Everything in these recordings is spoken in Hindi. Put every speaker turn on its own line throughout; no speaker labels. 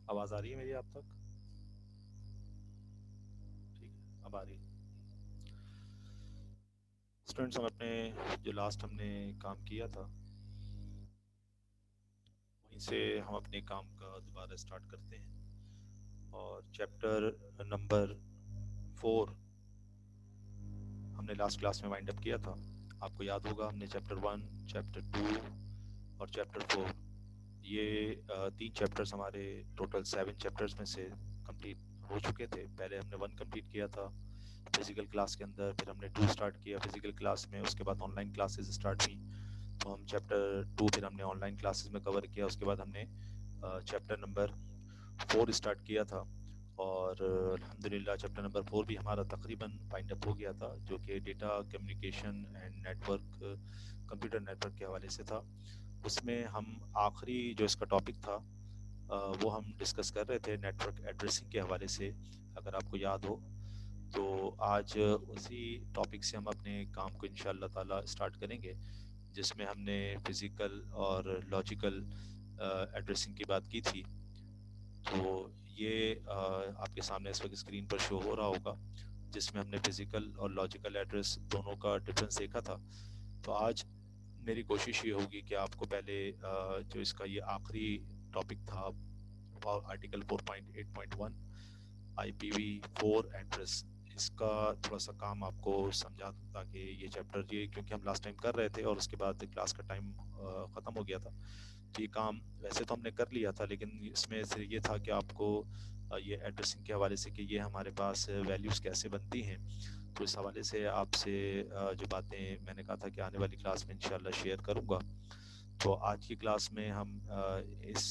आवाज़ आ रही है मेरी आप तक? ठीक है, अब आ रही है। स्टूडेंट्स, हम अपने जो लास्ट हमने काम किया था वहीं से हम अपने काम का दोबारा स्टार्ट करते हैं। और चैप्टर नंबर 4 हमने लास्ट क्लास में वाइंड अप किया था। आपको याद होगा हमने चैप्टर 1, चैप्टर 2 और चैप्टर 4 ये 3 चैप्टर्स हमारे टोटल 7 चैप्टर्स में से कंप्लीट हो चुके थे। पहले हमने 1 कंप्लीट किया था फिज़िकल क्लास के अंदर, फिर हमने 2 स्टार्ट किया फिज़िकल क्लास में, उसके बाद ऑनलाइन क्लासेस स्टार्ट हुई तो हम चैप्टर 2 फिर हमने ऑनलाइन क्लासेस में कवर किया। उसके बाद हमने चैप्टर नंबर 4 स्टार्ट किया था और अल्हम्दुलिल्लाह चैप्टर नंबर 4 भी हमारा तकरीबन वाइंड अप हो गया था, जो कि data communication and network, computer network के हवाले से था। उसमें हम आखिरी जो इसका टॉपिक था वो हम डिस्कस कर रहे थे नेटवर्क एड्रेसिंग के हवाले से, अगर आपको याद हो। तो आज उसी टॉपिक से हम अपने काम को इंशाअल्लाह ताला स्टार्ट करेंगे, जिसमें हमने फिज़िकल और लॉजिकल एड्रेसिंग की बात की थी। तो ये आपके सामने इस वक्त स्क्रीन पर शो हो रहा होगा, जिसमें हमने फिज़िकल और लॉजिकल एड्रेस दोनों का डिफरेंस देखा था। तो आज मेरी कोशिश ये होगी कि आपको पहले जो इसका ये आखिरी टॉपिक था आर्टिकल 4.8.1 IPv4 एड्रेस, इसका थोड़ा सा काम आपको समझा दूं, ताकि ये चैप्टर ये क्योंकि हम लास्ट टाइम कर रहे थे और उसके बाद क्लास का टाइम ख़त्म हो गया था, तो ये काम वैसे तो हमने कर लिया था, लेकिन इसमें से ये था कि आपको ये एड्रेसिंग के हवाले से कि ये हमारे पास वैल्यूज़ कैसे बनती हैं, तो इस हवाले से आपसे जो बातें मैंने कहा था कि आने वाली क्लास में इंशाल्लाह शेयर करूँगा। तो आज की क्लास में हम इस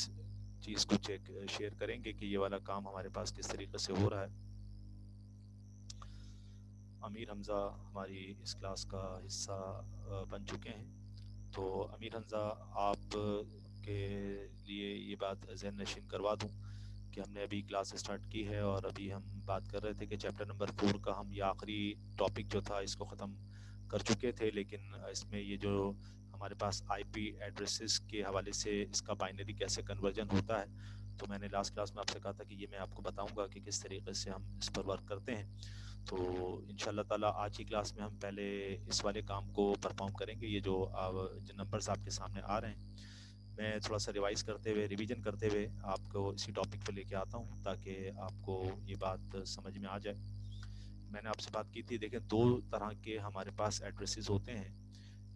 चीज़ को चेक शेयर करेंगे कि ये वाला काम हमारे पास किस तरीके से हो रहा है। अमीर हमज़ा हमारी इस क्लास का हिस्सा बन चुके हैं। तो अमीर हमज़ा, आप के लिए ये बात ज़हन नशीन करवा दूं कि हमने अभी क्लास स्टार्ट की है और अभी हम बात कर रहे थे कि चैप्टर नंबर 4 का हम ये आखिरी टॉपिक जो था इसको ख़त्म कर चुके थे, लेकिन इसमें ये जो हमारे पास आईपी एड्रेसेस के हवाले से इसका बाइनरी कैसे कन्वर्जन होता है, तो मैंने लास्ट क्लास में आपसे कहा था कि ये मैं आपको बताऊंगा कि किस तरीके से हम इस पर वर्क करते हैं। तो इंशाल्लाह ताला आज की क्लास में हम पहले इस वाले काम को परफॉर्म करेंगे। ये जो नंबर्स आपके सामने आ रहे हैं, मैं थोड़ा सा रिवाइज करते हुए, रिवीजन करते हुए आपको इसी टॉपिक पे लेके आता हूँ, ताकि आपको ये बात समझ में आ जाए। मैंने आपसे बात की थी, देखें, दो तरह के हमारे पास एड्रेसेस होते हैं।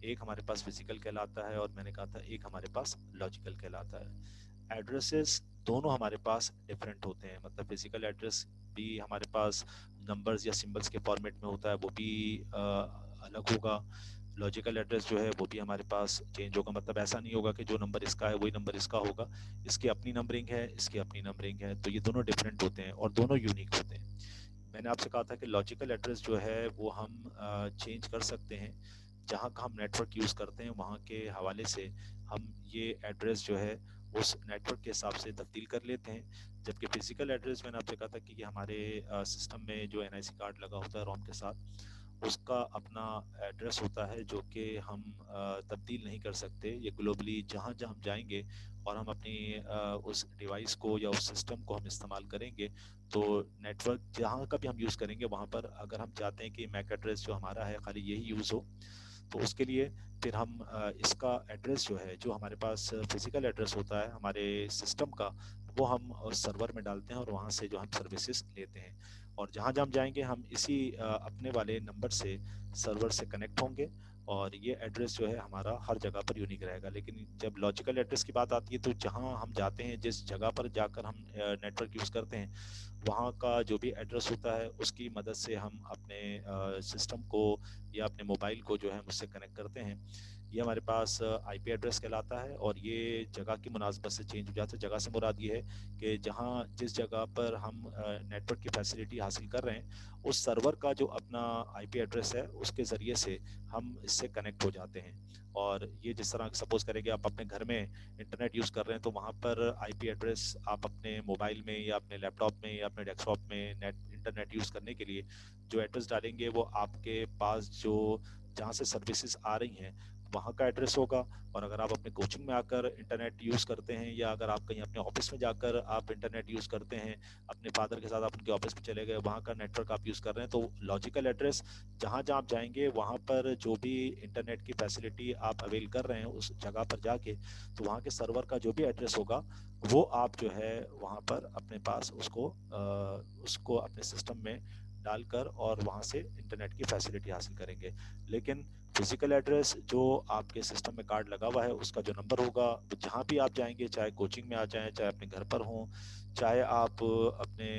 एक हमारे पास फिजिकल कहलाता है और मैंने कहा था एक हमारे पास लॉजिकल कहलाता है। एड्रेसेस दोनों हमारे पास डिफरेंट होते हैं, मतलब फिजिकल एड्रेस भी हमारे पास नंबर्स या सिंबल्स के फॉर्मेट में होता है, वो भी अलग होगा। लॉजिकल एड्रेस जो है वो भी हमारे पास चेंज होगा, मतलब ऐसा नहीं होगा कि जो नंबर इसका है वही नंबर इसका होगा। इसकी अपनी नंबरिंग है, इसकी अपनी नंबरिंग है, तो ये दोनों डिफरेंट होते हैं और दोनों यूनिक होते हैं। मैंने आपसे कहा था कि लॉजिकल एड्रेस जो है वो हम चेंज कर सकते हैं, जहाँ का हम नेटवर्क यूज़ करते हैं वहाँ के हवाले से हम ये एड्रेस जो है उस नेटवर्क के हिसाब से तब्दील कर लेते हैं। जबकि फिजिकल एड्रेस मैंने आपसे कहा था कि ये हमारे सिस्टम में जो एनआईसी कार्ड लगा होता है रोम के साथ, उसका अपना एड्रेस होता है जो कि हम तब्दील नहीं कर सकते। ये ग्लोबली जहाँ जहाँ हम जाएंगे और हम अपनी उस डिवाइस को या उस सिस्टम को हम इस्तेमाल करेंगे, तो नेटवर्क जहाँ का भी हम यूज़ करेंगे वहाँ पर अगर हम चाहते हैं कि मैक एड्रेस जो हमारा है खाली यही यूज़ हो, तो उसके लिए फिर हम इसका एड्रेस जो है, जो हमारे पास फिजिकल एड्रेस होता है हमारे सिस्टम का, वो हम सर्वर में डालते हैं और वहाँ से जो हम सर्विसेज लेते हैं। और जहाँ जहाँ हम जाएंगे हम इसी अपने वाले नंबर से सर्वर से कनेक्ट होंगे और ये एड्रेस जो है हमारा हर जगह पर यूनिक रहेगा। लेकिन जब लॉजिकल एड्रेस की बात आती है, तो जहाँ हम जाते हैं, जिस जगह पर जाकर हम नेटवर्क यूज़ करते हैं, वहाँ का जो भी एड्रेस होता है उसकी मदद से हम अपने सिस्टम को या अपने मोबाइल को जो है मुझसे कनेक्ट करते हैं। ये हमारे पास आईपी एड्रेस कहलाता है और ये जगह की मुनासबत से चेंज हो जाता है। जगह से मुराद ये है कि जहाँ जिस जगह पर हम नेटवर्क की फैसिलिटी हासिल कर रहे हैं, उस सर्वर का जो अपना आईपी एड्रेस है उसके ज़रिए से हम इससे कनेक्ट हो जाते हैं। और ये जिस तरह सपोज़ करें कि आप अपने घर में इंटरनेट यूज़ कर रहे हैं, तो वहाँ पर आईपी एड्रेस आप अपने मोबाइल में या अपने लैपटॉप में या अपने डेस्कटॉप में इंटरनेट यूज़ करने के लिए जो एड्रेस डालेंगे, वो आपके पास जो जहाँ से सर्विसेज आ रही हैं वहाँ का एड्रेस होगा। और अगर आप अपने कोचिंग में आकर इंटरनेट यूज़ करते हैं या अगर आप कहीं अपने ऑफिस में जाकर आप इंटरनेट यूज़ करते हैं, अपने फादर के साथ आप उनके ऑफिस में चले गए, वहाँ का नेटवर्क आप यूज़ कर रहे हैं, तो लॉजिकल एड्रेस जहाँ जहाँ आप जाएंगे वहाँ पर जो भी इंटरनेट की फैसिलिटी आप अवेल कर रहे हैं उस जगह पर जाके, तो वहाँ के सर्वर का जो भी एड्रेस होगा वो आप जो है वहाँ पर अपने पास उसको अपने सिस्टम में डालकर और वहाँ से इंटरनेट की फैसिलिटी हासिल करेंगे। लेकिन फिजिकल एड्रेस जो आपके सिस्टम में कार्ड लगा हुआ है उसका जो नंबर होगा, जहाँ भी आप जाएंगे, चाहे कोचिंग में आ जाएं, चाहे अपने घर पर हों, चाहे आप अपने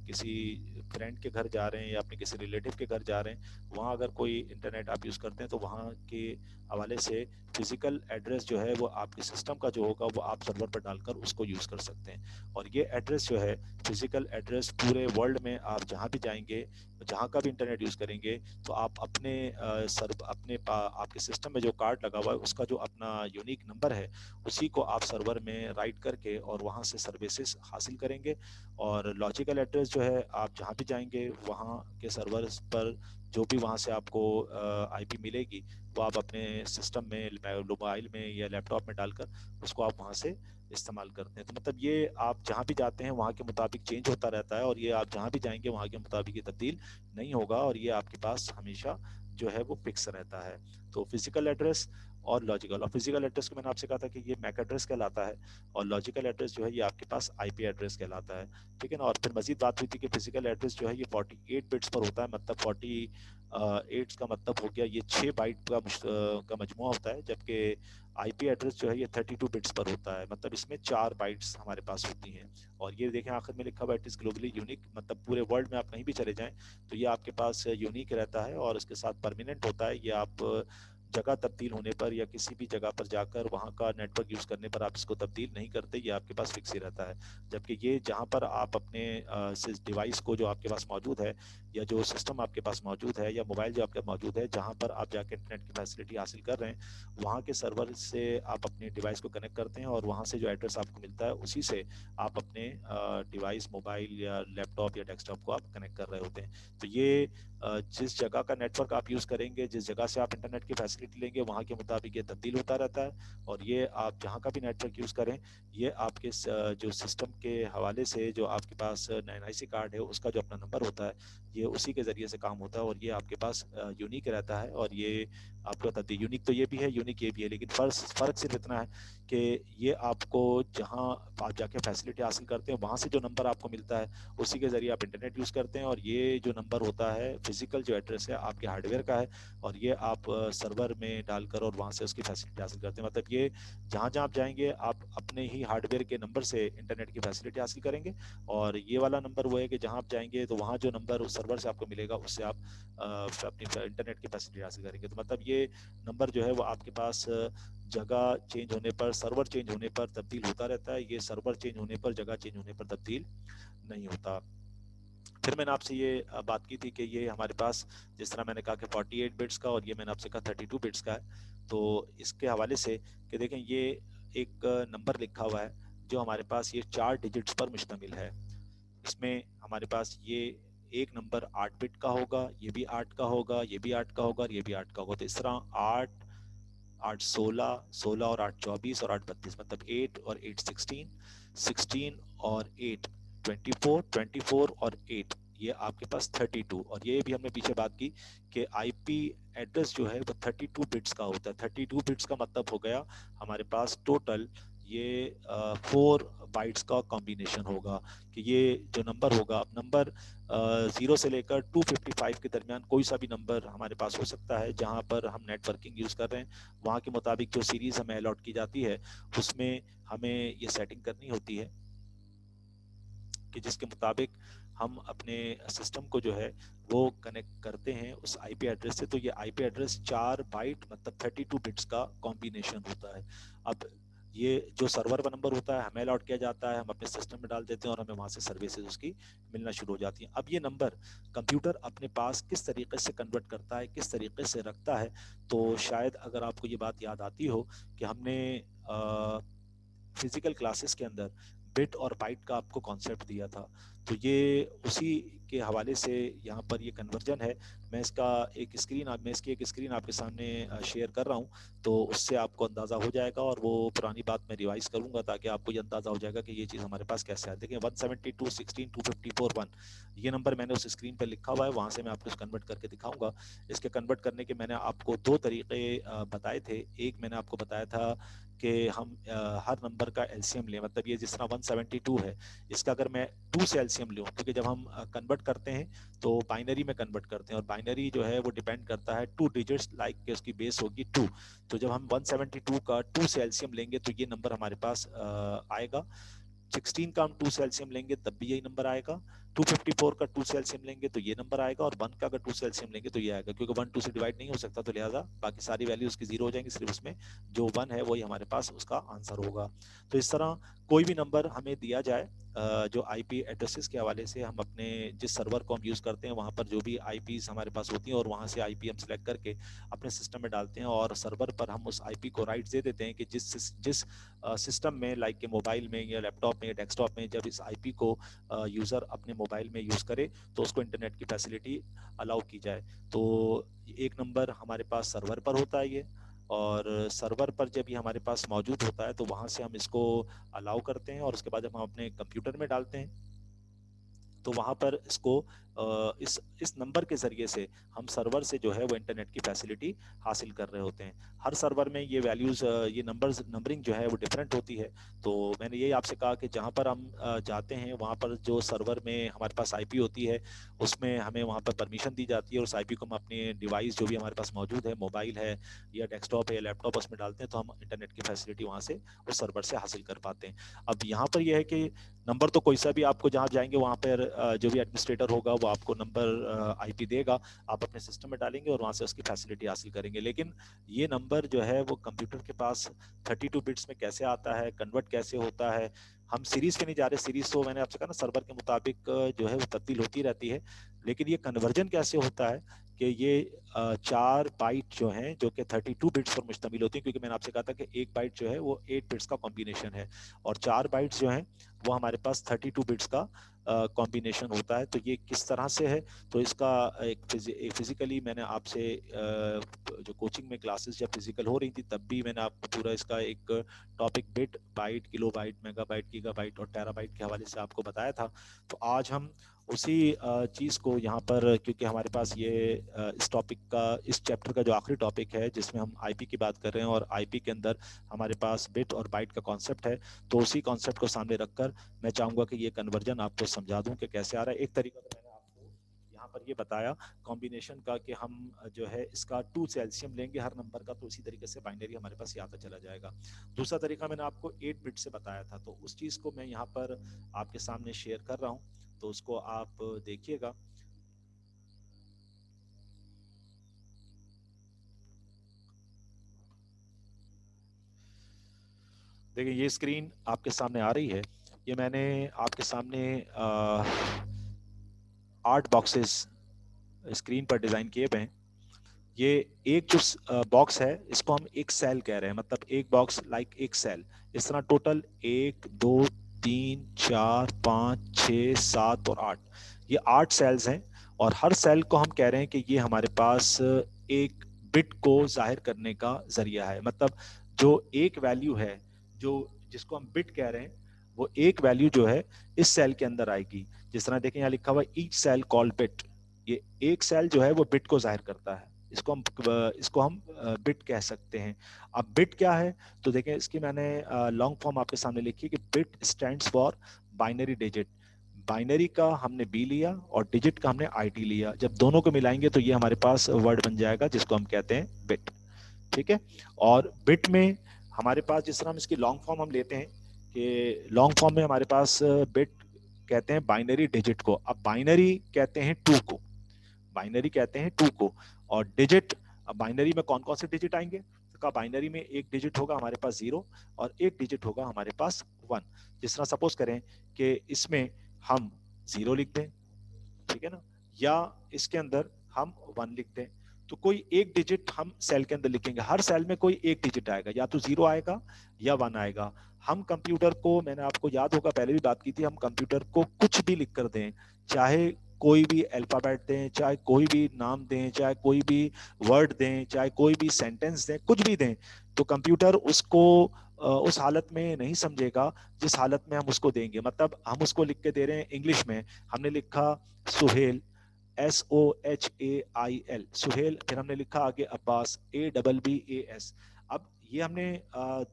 किसी फ्रेंड के घर जा रहे हैं या अपने किसी रिलेटिव के घर जा रहे हैं, वहाँ अगर कोई इंटरनेट आप यूज़ करते हैं तो वहाँ के हवाले से फिजिकल एड्रेस जो है वो आपके सिस्टम का जो होगा वो आप सर्वर पर डालकर उसको यूज़ कर सकते हैं। और ये एड्रेस जो है फिजिकल एड्रेस पूरे वर्ल्ड में आप जहाँ भी जाएंगे, जहाँ का भी इंटरनेट यूज़ करेंगे, तो आप आपके सिस्टम में जो कार्ड लगा हुआ है उसका जो अपना यूनिक नंबर है उसी को आप सर्वर में राइट करके और वहाँ से सर्विसेज हासिल करेंगे। और लॉजिकल एड्रेस जो है आप जहाँ भी जाएंगे वहाँ के सर्वर्स पर जो भी वहाँ से आपको आईपी मिलेगी वो आप अपने सिस्टम में, मोबाइल में या लैपटॉप में डालकर उसको आप वहाँ से इस्तेमाल करते हैं। तो मतलब ये आप जहाँ भी जाते हैं वहाँ के मुताबिक चेंज होता रहता है और ये आप जहाँ भी जाएंगे वहाँ के मुताबिक ये तब्दील नहीं होगा और ये आपके पास हमेशा जो है वो फिक्स रहता है। तो फिजिकल एड्रेस और लॉजिकल, और फिजिकल एड्रेस को मैंने आपसे कहा था कि ये मैक एड्रेस कहलाता है और लॉजिकल एड्रेस जो है ये आपके पास आईपी एड्रेस कहलाता है। ठीक है ना। और फिर मजीद बात हुई थी कि फिजिकल एड्रेस जो है ये 48 बिट्स पर होता है, मतलब 48 का मतलब हो गया ये 6 बाइट का मजमुआ होता है, जबकि आईपी एड्रेस जो है ये 32 बिट्स पर होता है, मतलब इसमें 4 बाइट्स हमारे पास होती हैं। और ये देखें आखिर में लिखा हुआ इट इज ग्लोबली यूनिक, मतलब पूरे वर्ल्ड में आप कहीं भी चले जाएं तो ये आपके पास यूनिक रहता है और इसके साथ परमानेंट होता है। ये आप जगह तब्दील होने पर या किसी भी जगह पर जाकर वहाँ का नेटवर्क यूज़ करने पर आप इसको तब्दील नहीं करते, ये आपके पास फिक्स ही रहता है। जबकि ये जहाँ पर आप अपने डिवाइस को जो आपके पास मौजूद है या जो सिस्टम आपके पास मौजूद है या मोबाइल जो आपके मौजूद है जहाँ पर आप जाकर इंटरनेट की फैसिलिटी हासिल कर रहे हैं, वहाँ के सर्वर से आप अपने डिवाइस को कनेक्ट करते हैं और वहाँ से जो एड्रेस आपको मिलता है उसी से आप अपने डिवाइस, मोबाइल या लैपटॉप या डेस्कटॉप को आप कनेक्ट कर रहे होते हैं। तो ये जिस जगह का नेटवर्क आप यूज़ करेंगे, जिस जगह से आप इंटरनेट की फैसिलिटी लेंगे, वहाँ के मुताबिक ये तब्दील होता रहता है। और ये आप जहाँ का भी नेटवर्क यूज़ करें, ये आपके जो सिस्टम के हवाले से जो आपके पास NIC कार्ड है उसका जो अपना नंबर होता है ये उसी के ज़रिए से काम होता है और ये आपके पास यूनिक रहता है। और ये आपको बताती है, यूनिक तो ये भी है, यूनिक ये भी है, लेकिन फ़र्क सिर्फ इतना है कि ये आपको जहाँ आप जाके फैसिलिटी हासिल करते हैं वहाँ से जो नंबर आपको मिलता है उसी के ज़रिए आप इंटरनेट यूज़ करते हैं। और ये जो नंबर होता है फिजिकल जो एड्रेस है आपके हार्डवेयर का है और ये आप सर्वर में डालकर और वहाँ से उसकी फैसिलिटी हासिल करते हैं। मतलब ये जहाँ जहाँ आप जाएंगे आप अपने ही हार्डवेयर के नंबर से इंटरनेट की फैसिलिटी हासिल करेंगे। और ये वाला नंबर वो है कि जहाँ आप जाएंगे तो वहाँ जो नंबर उस सर्वर से आपको मिलेगा उससे आप अपनी इंटरनेट की फैसिलिटी हासिल करेंगे। तो मतलब ये नंबर जो है वो आपके पास जगह चेंज होने पर, सर्वर चेंज होने पर तब्दील होता रहता है। ये सर्वर चेंज होने पर, जगह चेंज होने पर तब्दील नहीं होता। फिर मैंने आपसे ये बात की थी कि ये हमारे पास, जिस तरह मैंने कहा कि 48 बिट्स का और ये मैंने आपसे कहा 32 बिट्स का है, तो इसके हवाले से कि देखें ये एक नंबर लिखा हुआ है जो हमारे पास ये 4 डिजिट्स पर मुश्तमिल है। इसमें हमारे पास ये एक नंबर 8 बिट का होगा, ये भी 8 का होगा, ये भी 8 का होगा और ये भी 8 का होगा। तो इस तरह 8 8 16, 16 और 8 24 और 8 32, मतलब 8 और 8 16, 16 और 8 24, 24 और 8 ये आपके पास 32। और ये भी हमने पीछे बात की कि आईपी एड्रेस जो है वो 32 बिट्स का होता है। 32 बिट्स का मतलब हो गया हमारे पास टोटल ये 4 बाइट्स का कॉम्बिनेशन होगा। कि ये जो नंबर होगा, अब नंबर 0 से लेकर 255 के दरमियान कोई सा भी नंबर हमारे पास हो सकता है। जहां पर हम नेटवर्किंग यूज़ कर रहे हैं वहाँ के मुताबिक जो सीरीज़ हमें अलॉट की जाती है उसमें हमें ये सेटिंग करनी होती है कि जिसके मुताबिक हम अपने सिस्टम को जो है वो कनेक्ट करते हैं उस आईपी एड्रेस से। तो ये आईपी एड्रेस 4 बाइट मतलब 32 बिट्स का कॉम्बिनेशन होता है। अब ये जो सर्वर का नंबर होता है हमें अलॉट किया जाता है, हम अपने सिस्टम में डाल देते हैं और हमें वहाँ से सर्विसेज उसकी मिलना शुरू हो जाती हैं। अब ये नंबर कंप्यूटर अपने पास किस तरीके से कन्वर्ट करता है, किस तरीके से रखता है, तो शायद अगर आपको ये बात याद आती हो कि हमने फिजिकल क्लासेस के अंदर बिट और बाइट का आपको कॉन्सेप्ट दिया था। तो ये उसी के हवाले से यहाँ पर ये कन्वर्जन है। मैं इसकी एक स्क्रीन आपके सामने शेयर कर रहा हूँ, तो उससे आपको अंदाज़ा हो जाएगा, और वो पुरानी बात मैं रिवाइज करूँगा ताकि आपको ये अंदाज़ा हो जाएगा कि ये चीज़ हमारे पास कैसे है। देखिए 172, 16, 254, 1 ये नंबर मैंने उस स्क्रीन पर लिखा हुआ है, वहाँ से मैं आपको कन्वर्ट करके दिखाऊंगा। इसके कन्वर्ट करने के मैंने आपको दो तरीके बताए थे। एक मैंने आपको बताया था कि हम हर नंबर का एलसीएम लें, मतलब ये जिस तरह 172 है, इसका अगर मैं 2 से एलसीएम लूँ, क्योंकि जब हम कन्वर्ट करते हैं तो बाइनरी में कन्वर्ट करते हैं, और बाइनरी जो है वो डिपेंड करता है 2 डिजिट्स, लाइक कि उसकी बेस होगी 2। तो जब हम 172 का 2 से एलसीएम लेंगे तो ये नंबर हमारे पास आएगा। 16 का हम 2 से एलसीएम लेंगे तब भी यही नंबर आएगा। 254 का 2 से एलसीएम लेंगे तो ये नंबर आएगा, और 1 का अगर 2 से एलसीएम लेंगे तो ये आएगा, क्योंकि 1 2 से डिवाइड नहीं हो सकता, तो लिहाजा बाकी सारी वैल्यू उसकी जीरो हो जाएंगी, सिर्फ उसमें जो 1 है वही हमारे पास उसका आंसर होगा। तो इस तरह कोई भी नंबर हमें दिया जाए, जो आईपी एड्रेसेस के हवाले से हम अपने जिस सर्वर को हम यूज़ करते हैं वहाँ पर जो भी आईपीज हमारे पास होती हैं, और वहाँ से आईपी हम सेलेक्ट करके अपने सिस्टम में डालते हैं, और सर्वर पर हम उस आईपी को राइट्स दे देते हैं कि जिस सिस्टम में, लाइक के मोबाइल में या लैपटॉप में या डेस्कटॉप में, जब इस आईपी को यूज़र अपने मोबाइल में यूज़ करे तो उसको इंटरनेट की फैसिलिटी अलाउ की जाए। तो एक नंबर हमारे पास सर्वर पर होता है ये, और सर्वर पर जब ये हमारे पास मौजूद होता है तो वहाँ से हम इसको अलाउ करते हैं, और उसके बाद जब हम अपने कंप्यूटर में डालते हैं तो वहाँ पर इसको इस नंबर के ज़रिए से हम सर्वर से जो है वो इंटरनेट की फैसिलिटी हासिल कर रहे होते हैं। हर सर्वर में ये वैल्यूज़, ये नंबरिंग जो है वो डिफरेंट होती है। तो मैंने यही आपसे कहा कि जहाँ पर हम जाते हैं वहाँ पर जो सर्वर में हमारे पास आईपी होती है, उसमें हमें वहाँ पर परमिशन दी जाती है, और उस आईपी को हम अपने डिवाइस जो भी हमारे पास मौजूद है, मोबाइल है या डेस्कटॉप है या लैपटॉप, उसमें डालते हैं तो हम इंटरनेट की फैसिलिटी वहाँ से उस सर्वर से हासिल कर पाते हैं। अब यहाँ पर यह है कि नंबर तो कोई सा भी आपको जहाँ जाएंगे वहाँ पर जो भी एडमिनिस्ट्रेटर होगा वो आपको नंबर आईपी देगा, आप अपने सिस्टम में डालेंगे और वहाँ से उसकी फैसिलिटी हासिल करेंगे। लेकिन ये नंबर जो है वो कंप्यूटर के पास 32 बिट्स में कैसे आता है, कन्वर्ट कैसे होता है, हम सीरीज पे नहीं जा रहे। सीरीज तो मैंने आपसे कहा ना, सर्वर के मुताबिक जो है वो तब्दील होती रहती है, लेकिन ये कन्वर्जन कैसे होता है कि ये 4 बाइट जो हैं जो कि 32 बिट्स पर मुश्तमिल होती है, क्योंकि मैंने आपसे कहा था कि एक बाइट जो है वो 8 बिट्स का कॉम्बिनेशन है, और 4 बाइट्स जो हैं वो हमारे पास 32 बिट्स का कॉम्बिनेशन होता है। तो ये किस तरह से है, तो इसका एक फिजिकली मैंने आपसे जो कोचिंग में क्लासेस जब फिजिकल हो रही थी तब भी मैंने आपको पूरा इसका एक topic bit, byte, kilobyte, megabyte, gigabyte और टेराबाइट के हवाले से आपको बताया था। तो आज हम उसी चीज़ को यहाँ पर, क्योंकि हमारे पास ये इस टॉपिक का, इस चैप्टर का जो आखिरी टॉपिक है जिसमें हम आईपी की बात कर रहे हैं, और आईपी के अंदर हमारे पास बिट और बाइट का कॉन्सेप्ट है, तो उसी कॉन्सेप्ट को सामने रखकर मैं चाहूँगा कि ये कन्वर्जन आपको समझा दूँ कि कैसे आ रहा है। एक तरीका तो मैंने आपको यहाँ पर ये बताया कॉम्बिनेशन का कि हम जो है इसका 2 से एलसीएम लेंगे हर नंबर का, तो इसी तरीके से बाइनरी हमारे पास ये आता चला जाएगा। दूसरा तरीका मैंने आपको 8 बिट से बताया था, तो उस चीज़ को मैं यहाँ पर आपके सामने शेयर कर रहा हूँ, तो उसको आप देखिएगा। देखिए ये स्क्रीन आपके सामने आ रही है, ये मैंने आपके सामने 8 बॉक्सेस स्क्रीन पर डिज़ाइन किए हुए हैं। ये एक जो बॉक्स है इसको हम एक सेल कह रहे हैं, मतलब एक बॉक्स लाइक एक सेल। इस तरह टोटल 1 2 3 4 5 6 7 और 8, ये 8 सेल्स हैं, और हर सेल को हम कह रहे हैं कि ये हमारे पास एक बिट को जाहिर करने का जरिया है। मतलब जो एक वैल्यू है, जो जिसको हम बिट कह रहे हैं, वो एक वैल्यू जो है इस सेल के अंदर आएगी। जिस तरह देखें यहाँ लिखा हुआ है ईच सेल कॉल्ड बिट, ये एक सेल जो है वो बिट को जाहिर करता है, इसको हम बिट कह सकते हैं। अब बिट क्या है, तो देखें इसकी मैंने लॉन्ग फॉर्म आपके सामने लिखी है कि bit stands for binary digit. Binary का हमने बी लिया और डिजिट का हमने आईटी लिया, जब दोनों को मिलाएंगे तो ये हमारे पास वर्ड बन जाएगा जिसको हम कहते हैं बिट। ठीक है, और बिट में हमारे पास जिस तरह हम इसकी लॉन्ग फॉर्म हम लेते हैं कि लॉन्ग फॉर्म में हमारे पास बिट कहते हैं बाइनरी डिजिट को, अब बाइनरी कहते हैं 2 को, बाइनरी कहते हैं 2 को, और डिजिट, अब बाइनरी में कौन कौन से डिजिट आएंगे, तो का बाइनरी में एक डिजिट होगा हमारे पास 0 और एक डिजिट होगा हमारे पास 1। जिस तरह सपोज करें कि इसमें हम 0 लिख दें, ठीक है ना, या इसके अंदर हम 1 लिख दें, तो कोई एक डिजिट हम सेल के अंदर लिखेंगे, हर सेल में कोई एक डिजिट आएगा, या तो 0 आएगा या 1 आएगा। हम कंप्यूटर को, मैंने आपको याद होगा पहले भी बात की थी, हम कंप्यूटर को कुछ भी लिख कर दें, चाहे कोई भी अल्फाबेट दें, चाहे कोई भी नाम दें, चाहे कोई भी वर्ड दें, चाहे कोई भी सेंटेंस दें, कुछ भी दें, तो कंप्यूटर उसको उस हालत में नहीं समझेगा जिस हालत में हम उसको देंगे। मतलब हम उसको लिख के दे रहे हैं इंग्लिश में, हमने लिखा सुहेल, SOHAIL सुहेल, फिर हमने लिखा आगे अब्बास, ABBAS। अब ये हमने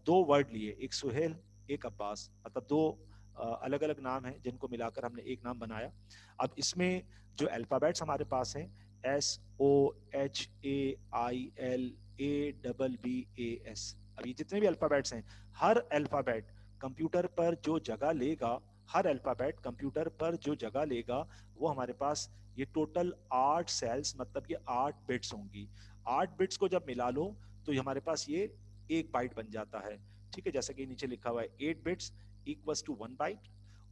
दो वर्ड लिए, एक सुहेल एक अब्बास, मतलब दो अलग अलग नाम हैं जिनको मिलाकर हमने एक नाम बनाया। अब इसमें जो अल्फाबेट्स हमारे पास हैं SOHAILABBAS, अब ये जितने भी अल्फाबेट्स हैं, हर अल्फाबेट कंप्यूटर पर जो जगह लेगा, हर अल्फाबेट कंप्यूटर पर जो जगह लेगा, वो हमारे पास ये टोटल 8 सेल्स, मतलब ये 8 बिट्स होंगी। 8 बिट्स को जब मिला लो तो ये हमारे पास ये 1 बाइट बन जाता है। ठीक है, जैसा कि नीचे लिखा हुआ है 8 बिट्स इक्वल्स टू 1 बाइट।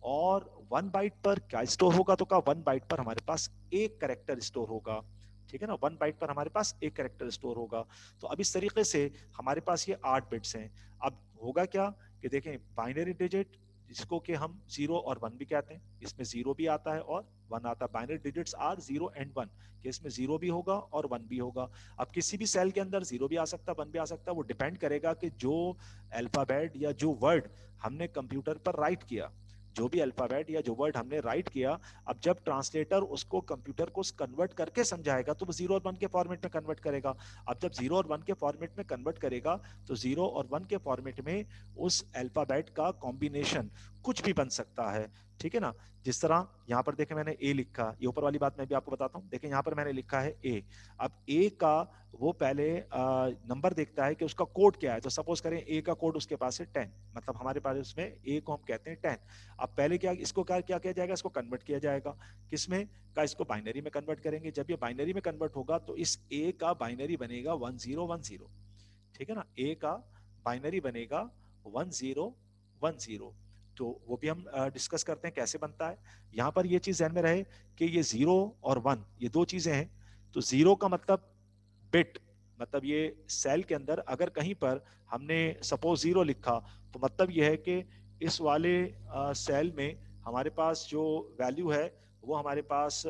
और 1 बाइट पर क्या स्टोर होगा, तो कहा 1 बाइट पर हमारे पास एक कैरेक्टर स्टोर होगा। ठीक है ना, 1 बाइट पर हमारे पास एक कैरेक्टर स्टोर होगा। तो अब इस तरीके से हमारे पास ये 8 बिट्स हैं। अब होगा क्या कि देखें, बाइनरी डिजिट जिसको कि हम 0 और 1 भी कहते हैं, इसमें 0 भी आता है और 1 आता है। बाइनरी डिजिट्स आर 0 एंड 1, कि इसमें 0 भी होगा और 1 भी होगा। अब किसी भी सेल के अंदर 0 भी आ सकता है, 1 भी आ सकता है, वो डिपेंड करेगा कि जो अल्फाबेट या जो वर्ड हमने कंप्यूटर पर राइट किया, जो भी अल्फाबेट या जो वर्ड हमने राइट किया, अब जब ट्रांसलेटर उसको कंप्यूटर को कन्वर्ट करके समझाएगा तो वो 0 और 1 के फॉर्मेट में कन्वर्ट करेगा। अब जब 0 और 1 के फॉर्मेट में कन्वर्ट करेगा तो 0 और 1 के फॉर्मेट में उस अल्फाबेट का कॉम्बिनेशन कुछ भी बन सकता है। ठीक है ना, जिस तरह यहाँ पर देखें मैंने ए लिखा, ये ऊपर वाली बात मैं भी आपको बताता हूँ। देखें यहाँ पर मैंने लिखा है ए। अब ए का वो पहले नंबर देखता है कि उसका कोड क्या है। तो सपोज करें ए का कोड उसके पास है 10, मतलब हमारे पास उसमें ए को हम कहते हैं 10। अब पहले क्या इसको क्या क्या किया जाएगा, इसको कन्वर्ट किया जाएगा किसमें का, इसको बाइनरी में कन्वर्ट करेंगे। जब ये बाइनरी में कन्वर्ट होगा तो इस ए का बाइनरी बनेगा 1010। ठीक है ना, ए का बाइनरी बनेगा 1010। तो वो भी हम डिस्कस करते हैं कैसे बनता है। यहां पर ये चीज ध्यान में रहे कि ये 0 और 1 ये दो चीजें हैं। तो 0 का मतलब बिट, मतलब ये सेल के अंदर अगर कहीं पर हमने सपोज 0 लिखा तो मतलब ये है कि इस वाले सेल में हमारे पास जो वैल्यू है वो हमारे पास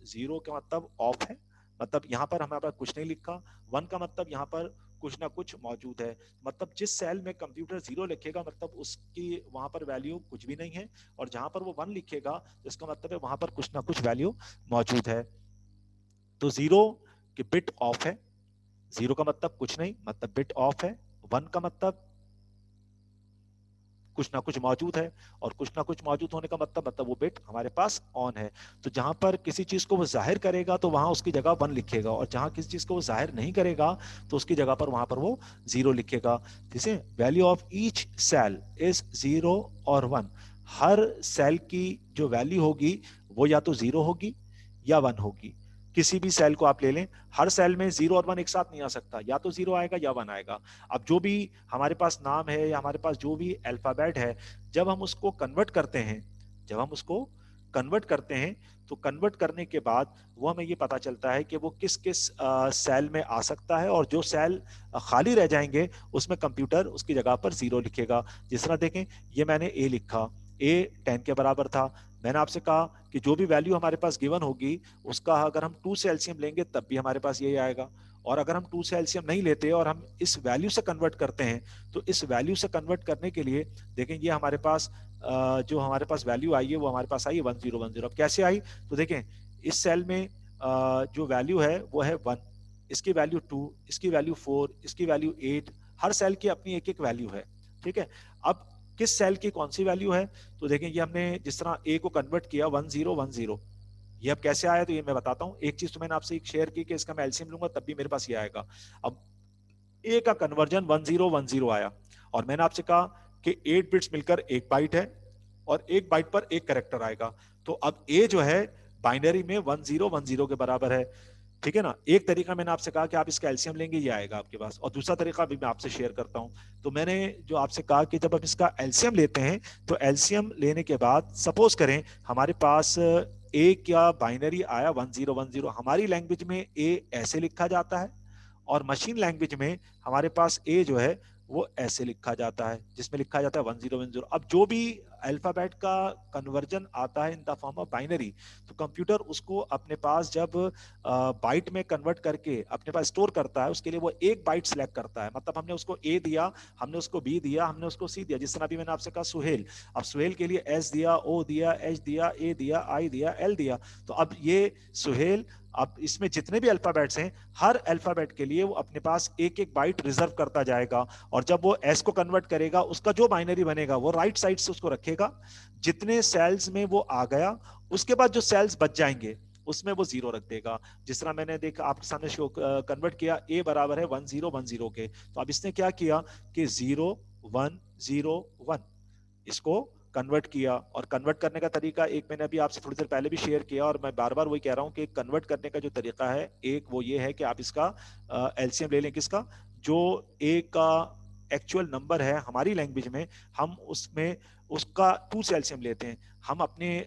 0 का मतलब ऑफ है, मतलब यहाँ पर हमारे पास कुछ नहीं लिखा। 1 का मतलब यहाँ पर कुछ ना कुछ मौजूद है, मतलब जिस सेल में कंप्यूटर 0 लिखेगा मतलब उसकी वहां पर वैल्यू कुछ भी नहीं है, और जहां पर वो 1 लिखेगा तो इसका मतलब है वहां पर कुछ ना कुछ वैल्यू मौजूद है। तो 0 की बिट ऑफ है, 0 का मतलब कुछ नहीं, मतलब बिट ऑफ है। 1 का मतलब कुछ ना कुछ मौजूद है, और कुछ ना कुछ मौजूद होने का मतलब वो बिट हमारे पास ऑन है। तो जहां पर किसी चीज को वो जाहिर करेगा तो वहां उसकी जगह 1 लिखेगा, और जहां किसी चीज को वो जाहिर नहीं करेगा तो उसकी जगह पर वहां पर वो 0 लिखेगा। जैसे value of each cell is 0 और 1, हर सेल की जो वैल्यू होगी वो या तो 0 होगी या 1 होगी। किसी भी सेल को आप ले लें, हर सेल में 0 और 1 एक साथ नहीं आ सकता, या तो 0 आएगा या 1 आएगा। अब जो भी हमारे पास नाम है या हमारे पास जो भी अल्फाबेट है, जब हम उसको कन्वर्ट करते हैं, जब हम उसको कन्वर्ट करते हैं तो कन्वर्ट करने के बाद वो हमें ये पता चलता है कि वो किस किस सेल में आ सकता है, और जो सेल खाली रह जाएंगे उसमें कंप्यूटर उसकी जगह पर 0 लिखेगा। जिस तरह देखें ये मैंने ए लिखा, ए 10 के बराबर था। मैंने आपसे कहा कि जो भी वैल्यू हमारे पास गिवन होगी उसका अगर हम 2 से एलसीएम लेंगे तब भी हमारे पास यही आएगा, और अगर हम 2 से एलसीएम नहीं लेते और हम इस वैल्यू से कन्वर्ट करते हैं तो इस वैल्यू से कन्वर्ट करने के लिए देखें ये हमारे पास जो हमारे पास वैल्यू आई है वो हमारे पास आई है 1010। अब कैसे आई, तो देखें इस सेल में जो वैल्यू है वो है 1, इसकी वैल्यू 2, इसकी वैल्यू 4, इसकी वैल्यू 8, हर सेल की अपनी एक एक वैल्यू है। ठीक है, अब किस सेल की कौन सी वैल्यू है, तो देखें ये हमने जिस तरह ए को कन्वर्ट किया 1010, ये अब कैसे आया तो ये मैं बताता हूँ। एक चीज तो मैंने आपसे एक शेयर की कि इसका मैं एलसीएम लूंगा तब भी मेरे पास ये आएगा। अब ए का कन्वर्जन 1010 आया, और मैंने आपसे कहा कि 8 बिट्स मिलकर एक बाइट है, और एक बाइट पर एक कैरेक्टर आएगा। तो अब ए जो है बाइनरी में 1010 के बराबर है। ठीक है ना, एक तरीका मैंने आपसे कहा कि आप इसका एलसीएम लेंगे ये आएगा आपके पास, और दूसरा तरीका भी मैं आपसे शेयर करता हूं। तो मैंने जो आपसे कहा कि जब हम इसका एलसीएम लेते हैं तो एलसीएम लेने के बाद सपोज करें हमारे पास ए क्या बाइनरी आया 1010, हमारी लैंग्वेज में ए ऐसे लिखा जाता है, और मशीन लैंग्वेज में हमारे पास ए जो है वो ऐसे लिखा जाता है, जिसमें लिखा जाता है 1010। अब जो भी अल्फाबेट का कन्वर्जन आता है in the form of binary, तो कंप्यूटर उसको अपने पास जब बाइट में कन्वर्ट करके अपने पास स्टोर करता है, उसके लिए वो एक बाइट सिलेक्ट करता है। मतलब हमने उसको ए दिया, हमने उसको बी दिया, हमने उसको सी दिया। जिस तरह अभी मैंने आपसे कहा सुहेल, अब सुहेल के लिए एस दिया, ओ दिया, एच दिया, ए दिया, आई दिया, एल दिया। तो अब ये सुहेल, अब इसमें जितने भी अल्फाबेट्स हैं, हर अल्फाबेट के लिए वो अपने पास एक एक बाइट रिजर्व करता जाएगा। और जब वो एस को कन्वर्ट करेगा, उसका जो बाइनरी बनेगा वो राइट साइड से उसको रखेगा। जितने सेल्स में वो आ गया, उसके बाद जो सेल्स बच जाएंगे उसमें वो जीरो रख देगा। जिस तरह मैंने देखा आपके सामने शो कन्वर्ट किया, ए बराबर है 1010 के। तो अब इसने क्या किया कि 0101 इसको कन्वर्ट किया। और कन्वर्ट करने का तरीका एक मैंने अभी आपसे थोड़ी देर पहले भी शेयर किया, और मैं बार बार वही कह रहा हूं कि कन्वर्ट करने का जो तरीका है, एक वो ये है कि आप इसका एलसीएम ले लें। किसका? जो ए का एक्चुअल नंबर है हमारी लैंग्वेज में, हम उसमें उसका 2 से एलसीएम लेते हैं। हम अपने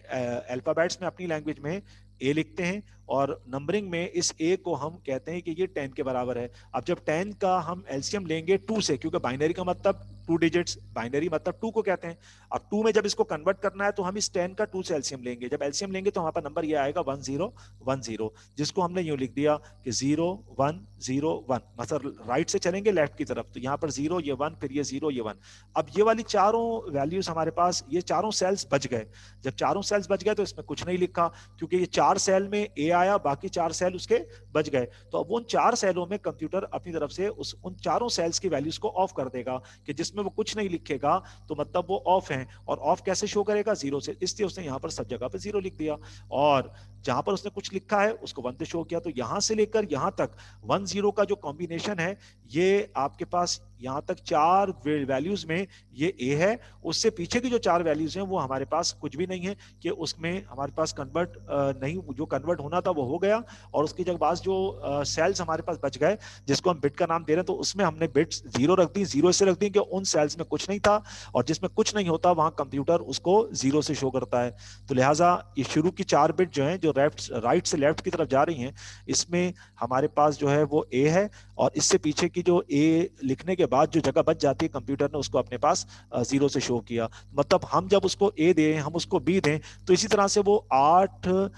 अल्फाबेट्स में अपनी लैंग्वेज में ए लिखते हैं, और नंबरिंग में इस ए को हम कहते हैं कि ये 10 के बराबर है। अब जब 10 का हम एलसीएम लेंगे 2 से, क्योंकि बाइनरी का मतलब 2 डिजिट्स, बाइनरी मतलब 2 को कहते हैं। अब 2 में जब इसको कन्वर्ट करना है तो हम इस 10 का 2 से एलसीएम लेंगे। जब एलसीएम लेंगे तो हमारे पास नंबर ये आएगा 1010, जिसको हमने यूं लिख दिया कि 0101। मतलब राइट से चलेंगे लेफ्ट की तरफ, तो यहाँ पर 0 ये 1, फिर ये 0 ये 1। अब ये वाली चारों वैल्यूज हमारे पास, ये चारों सेल्स बच गए। जब चारों सेल्स बच गए तो इसमें कुछ नहीं लिखा, क्योंकि ये 4 सेल में ए आया, बाकी 4 सेल उसके बच गए। तो अब उन 4 सेलों में कंप्यूटर अपनी तरफ से उन चारों सेल्स की वैल्यूज को ऑफ कर देगा, कि जिसमें वो कुछ नहीं लिखेगा तो मतलब वो ऑफ है। और ऑफ कैसे शो करेगा? 0 से। इसलिए उसने यहां पर सब जगह पे 0 लिख दिया, और जहां पर उसने कुछ लिखा है उसको 1 से शो किया। तो यहां से लेकर यहां तक 10 का जो कॉम्बिनेशन है, ये आपके पास यहां तक 4 वैल्यूज में ये ए है। उससे पीछे की जो 4 वैल्यूज हैं वो हमारे पास कुछ भी नहीं है, कि उसमें हमारे पास कन्वर्ट नहीं, जो कन्वर्ट होना था वो हो गया। और उसके जब बाद जो सेल्स हमारे पास बच गए, जिसको हम बिट का नाम दे रहे हैं, तो उसमें हमने बिट्स 0 रख दी। 0 से रख दी कि उन सेल्स में कुछ नहीं था, और जिसमें कुछ नहीं होता वहां कंप्यूटर उसको 0 से शो करता है। तो लिहाजा ये शुरू की 4 बिट जो है, जो राइट से लेफ्ट की तरफ जा रही हैं, इसमें हमारे पास जो है वो ए है। और इससे पीछे की जो ए लिखने के बाद जो जगह बच जाती है, कंप्यूटर ने उसको अपने पास 0 से शो किया। मतलब हम जब उसको ए दें, हम उसको बी दें, तो इसी तरह से वो 8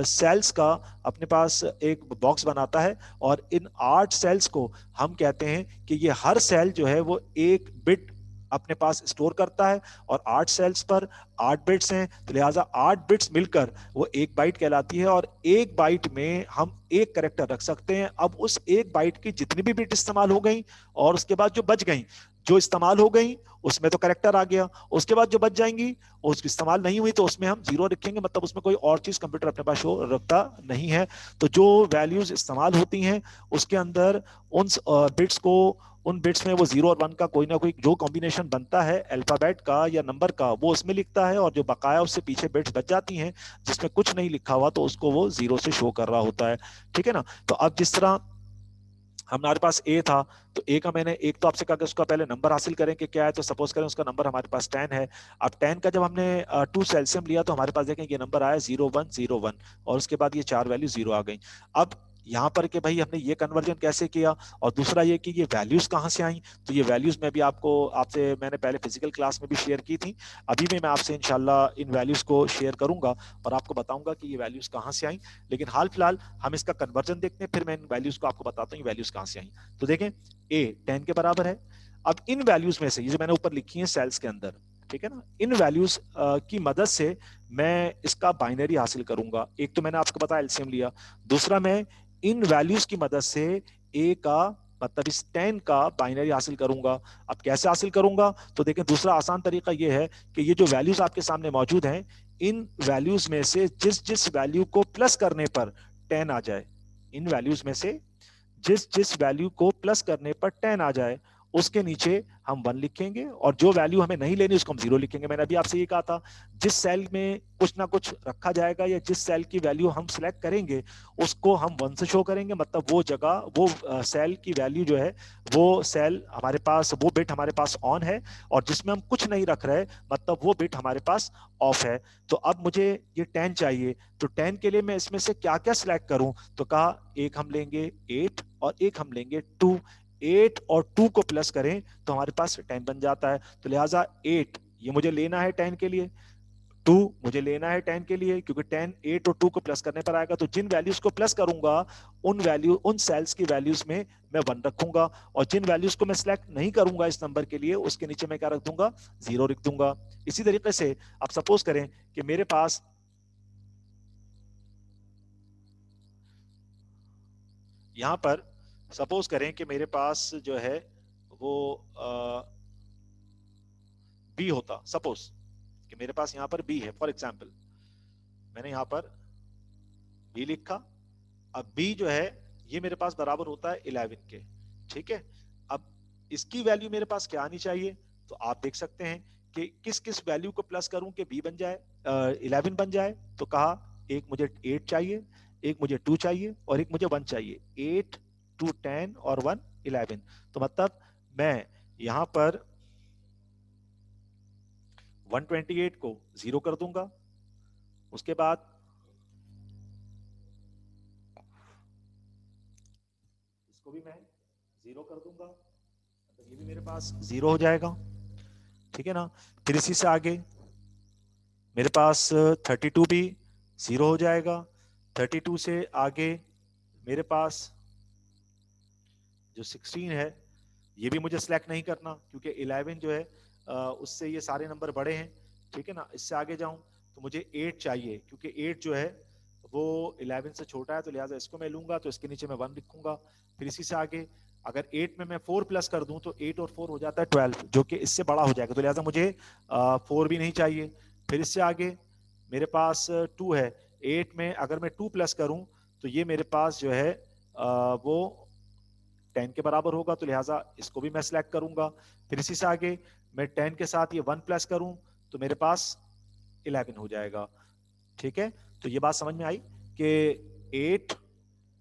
सेल्स का अपने पास एक बॉक्स बनाता है। और इन 8 सेल्स को हम कहते हैं कि ये हर सेल जो है वो एक बिट अपने पास स्टोर करता है। और 8 सेल्स पर 8 बिट्स हैं, तो लिहाजा 8 बिट्स मिलकर वो एक बाइट कहलाती है। और एक बाइट में हम एक कैरेक्टर रख सकते हैं। अब उस एक बाइट की जितनी भी बिट इस्तेमाल हो गई, और उसके बाद जो बच गई, जो इस्तेमाल हो गई उसमें तो कैरेक्टर आ गया, उसके बाद जो बच जाएंगी उसकी इस्तेमाल नहीं हुई, तो उसमें हम 0 रखेंगे। मतलब उसमें कोई और चीज कंप्यूटर अपने पास शो रखता नहीं है। तो जो वैल्यूज इस्तेमाल होती हैं उसके अंदर उन बिट्स को, उन बिट्स में वो 0 और 1 का कोई ना कोई जो कॉम्बिनेशन बनता है अल्फाबेट का या नंबर का, वो उसमें लिखता है। और जो बकाया उससे पीछे बिट्स बच जाती हैं जिसमें कुछ नहीं लिखा हुआ, तो उसको वो 0 से शो कर रहा होता है। ठीक है ना? तो अब जिस तरह हमारे पास ए था, तो ए का मैंने एक तो आपसे कहा कि उसका पहले नंबर हासिल करें कि क्या है। तो सपोज करें उसका नंबर हमारे पास 10 है। अब 10 का जब हमने 2 से एलसीएम लिया, तो हमारे पास देखें ये नंबर आया 0101, और उसके बाद ये 4 वैल्यू 0 आ गई। अब यहाँ पर के भाई हमने ये कन्वर्जन कैसे किया, और दूसरा ये कि ये वैल्यूज कहाँ से आई। तो ये वैल्यूज में भी आपसे मैंने पहले फिजिकल क्लास में भी शेयर की थी, अभी भी मैं आपसे इंशाल्लाह इन वैल्यूज को शेयर करूंगा और आपको बताऊंगा कि ये वैल्यूज कहाँ से आई। लेकिन हाल फिलहाल हम इसका कन्वर्जन देखते हैं, फिर मैं इन वैल्यूज को आपको बताता हूँ वैल्यूज कहाँ से आई। तो देखें, ए 10 के बराबर है। अब इन वैल्यूज में से, ये जो मैंने ऊपर लिखी है सेल्स के अंदर, ठीक है ना, इन वैल्यूज की मदद से मैं इसका बाइनरी हासिल करूंगा। एक तो मैंने आपको बताया एलसीएम लिया, दूसरा मैं इन वैल्यूज की मदद से ए का मतलब इस 10 का बाइनरी हासिल करूंगा। अब कैसे हासिल करूंगा? तो देखें, दूसरा आसान तरीका यह है कि ये जो वैल्यूज आपके सामने मौजूद हैं, इन वैल्यूज में से जिस जिस वैल्यू को प्लस करने पर 10 आ जाए, इन वैल्यूज में से जिस जिस वैल्यू को प्लस करने पर 10 आ जाए, उसके नीचे हम 1 लिखेंगे, और जो वैल्यू हमें नहीं लेनी उसको हम 0 लिखेंगे। मैंने अभी आपसे ये कहा था, जिस सेल में कुछ ना कुछ रखा जाएगा या जिस सेल की वैल्यू हम सिलेक्ट करेंगे उसको हम 1 से शो करेंगे। मतलब वो जगह, वो सेल की वैल्यू जो है, वो सेल हमारे पास, वो बिट हमारे पास ऑन है, और जिसमें हम कुछ नहीं रख रहे मतलब वो बिट हमारे पास ऑफ है। तो अब मुझे ये 10 चाहिए, तो 10 के लिए मैं इसमें से क्या क्या सिलेक्ट करूं? तो कहा एक हम लेंगे 8 और एक हम लेंगे 2। 8 और 2 को प्लस करें तो हमारे पास 10 बन जाता है। तो लिहाजा 8 ये मुझे लेना है 10 के लिए, 2 मुझे लेना है 10 के लिए, क्योंकि 10 8 और 2 को प्लस करने पर आएगा। तो जिन वैल्यूज को प्लस करूंगा उन सेल्स की वैल्यूज में मैं 1 रखूंगा, और जिन वैल्यूज को मैं सिलेक्ट नहीं करूंगा इस नंबर के लिए उसके नीचे मैं क्या रख दूंगा, 0 लिख दूंगा। इसी तरीके से आप सपोज करें कि मेरे पास यहां पर सपोज करें कि मेरे पास जो है वो बी होता, सपोज कि मेरे पास यहां पर बी है, फॉर एग्जाम्पल मैंने यहां पर बी लिखा। अब बी जो है ये मेरे पास बराबर होता है 11 के, ठीक है। अब इसकी वैल्यू मेरे पास क्या आनी चाहिए, तो आप देख सकते हैं कि किस किस वैल्यू को प्लस करूं कि बी बन जाए, 11 बन जाए। तो कहा एक मुझे 8 चाहिए, एक मुझे 2 चाहिए और एक मुझे 1 चाहिए। 8 2 10 और 1 11। तो मतलब मैं यहां पर 128 को 0 कर दूंगा, उसके बाद इसको भी मैं 0 कर दूंगा, तो ये भी मेरे पास 0 हो जाएगा, ठीक है ना। फिर इसी से आगे मेरे पास 32 भी 0 हो जाएगा। 32 से आगे मेरे पास जो 16 है ये भी मुझे सिलेक्ट नहीं करना, क्योंकि 11 जो है उससे ये सारे नंबर बड़े हैं, ठीक है ना। इससे आगे जाऊं तो मुझे 8 चाहिए, क्योंकि 8 जो है वो 11 से छोटा है, तो लिहाजा इसको मैं लूंगा, तो इसके नीचे मैं 1 लिखूंगा। फिर इसी से आगे अगर 8 में मैं 4 प्लस कर दूं तो 8 और 4 हो जाता है 12, जो कि इससे बड़ा हो जाएगा, तो लिहाजा मुझे 4 भी नहीं चाहिए। फिर इससे आगे मेरे पास 2 है, 8 में अगर मैं 2 प्लस करूं तो ये मेरे पास जो है वो 10 के बराबर होगा, तो लिहाजा इसको भी मैं सिलेक्ट करूंगा। फिर इसी से आगे मैं 10 के साथ ये 1 प्लस करूं तो मेरे पास 11 हो जाएगा, ठीक है। तो ये बात समझ में आई कि 8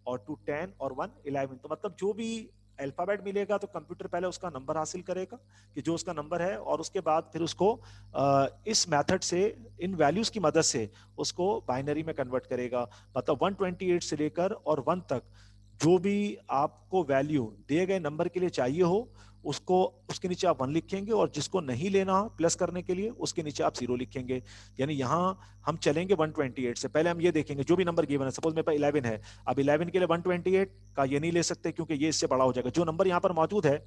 और 2 10 और 1 11, तो मतलब जो भी अल्फाबेट मिलेगा तो कंप्यूटर पहले उसका नंबर हासिल करेगा कि जो उसका नंबर है, और उसके बाद फिर उसको इस मेथड से, इन वैल्यूज की मदद से उसको बाइनरी में कन्वर्ट करेगा। मतलब 128 से लेकर और 1 तक जो भी आपको वैल्यू दिए गए नंबर के लिए चाहिए हो उसको, उसके नीचे आप 1 लिखेंगे, और जिसको नहीं लेना प्लस करने के लिए उसके नीचे आप 0 लिखेंगे। यानी यहां हम चलेंगे 128 से। पहले हम ये देखेंगे जो भी नंबर गिवन है, सपोज मेरे पास 11 है, अब 11 के लिए 128 का ये नहीं ले सकते क्योंकि ये इससे बड़ा हो जाएगा। जो नंबर यहाँ पर मौजूद है,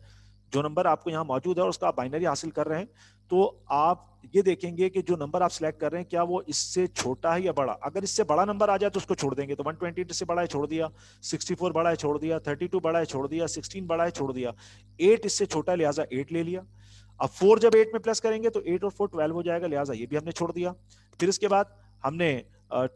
जो नंबर आपको यहाँ मौजूद है और उसका आप बाइनरी हासिल कर रहे हैं, तो आप ये देखेंगे कि जो नंबर आप सिलेक्ट कर रहे हैं क्या वो इससे छोटा है या बड़ा। अगर इससे बड़ा नंबर आ जाए तो उसको छोड़ देंगे, तो 128 से बड़ा है छोड़ दिया, 64 बड़ा है छोड़ दिया, 32 बड़ा है छोड़ दिया, 16 बड़ा है छोड़ दिया, 8 इससे छोटा है लिहाजा 8 ले लिया। अब 4 जब 8 में प्लस करेंगे तो 8 और 4 12 हो जाएगा, लिहाजा ये भी हमने छोड़ दिया। फिर इसके बाद हमने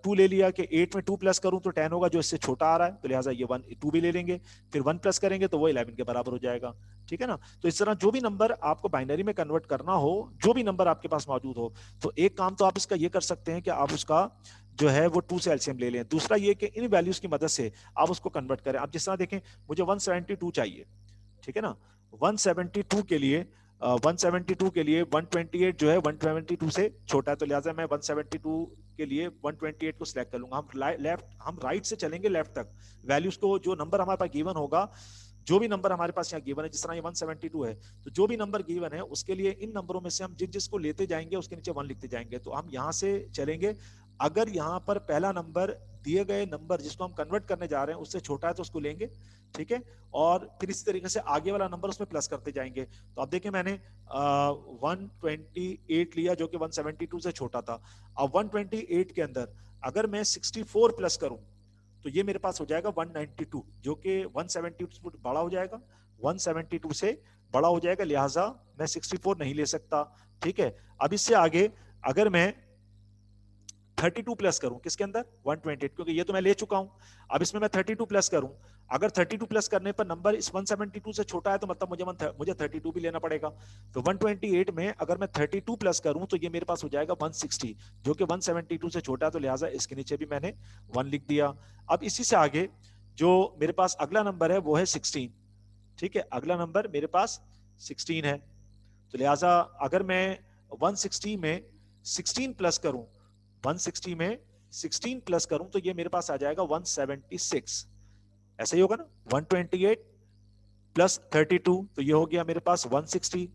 2 ले लिया कि 8 में 2 प्लस करूं तो 10 होगा, जो इससे छोटा आ रहा है, तो लिहाजा ये 1 2 भी ले लेंगे। फिर 1 प्लस करेंगे तो वो 11 के बराबर हो जाएगा, ठीक है ना। तो इस तरह जो भी नंबर आपको बाइनरी में कन्वर्ट करना हो, जो भी नंबर आपके पास मौजूद हो, तो एक काम तो आप इसका ये कर सकते हैं कि आप उसका जो है वो 2 से एलसीएम ले लें। दूसरा ये कि इन वैल्यूज की मदद से आप उसको कन्वर्ट करें। आप जिस तरह देखें, मुझे 172 चाहिए, ठीक है ना। 172 के लिए 172 के लिए 128 जो है 172 से छोटा है, तो लिहाजा मैं 172 के लिए 128 को सिलेक्ट कर लूंगा। हम राइट से चलेंगे लेफ्ट तक, वैल्यूज को, जो नंबर हमारे पास गिवन होगा, जो भी नंबर हमारे पास यहाँ गिवन है, जिस तरह ये 172 है, तो जो भी नंबर गिवन है उसके लिए इन नंबरों में से हम जिस जिसको लेते जाएंगे उसके नीचे 1 लिखते जाएंगे। तो हम यहाँ से चलेंगे, अगर यहाँ पर पहला नंबर दिए गए नंबर जिसको हम कन्वर्ट करने जा रहे हैं उससे छोटा है तो उसको लेंगे, ठीक है। और फिर इसी तरीके से आगे वाला नंबर उसमें प्लस करते जाएंगे। तो आप देखें मैंने 128 लिया जो कि 172 से छोटा था। अब 128 के अंदर अगर मैं 64 प्लस करूं तो ये मेरे पास हो जाएगा 192, जो कि 172 से बड़ा हो जाएगा, 172 से बड़ा हो जाएगा, लिहाजा मैं 64 नहीं ले सकता, ठीक है। अब इससे आगे अगर मैं 32 प्लस करूं किसके अंदर 128, क्योंकि ये तो मैं ले चुका हूं, अब इसमें मैं 32 प्लस करूं, अगर 32 प्लस करने पर नंबर इस 172 से छोटा है तो मतलब मुझे 32 भी लेना पड़ेगा। तो 128 में अगर मैं 32 प्लस करूं तो ये मेरे पास हो जाएगा 160, जो कि 172 से छोटा है, तो लिहाजा इसके नीचे भी मैंने 1 लिख दिया। अब इसी से आगे जो मेरे पास अगला नंबर है वो है 16, ठीक है, अगला नंबर मेरे पास 16 है। तो लिहाजा अगर मैं 160 में 16 प्लस करूं, 160 में 16 प्लस करूं तो ये मेरे पास आ जाएगा 176, ऐसा ही होगा ना। 128 प्लस 32, तो ये हो गया मेरे पास 160।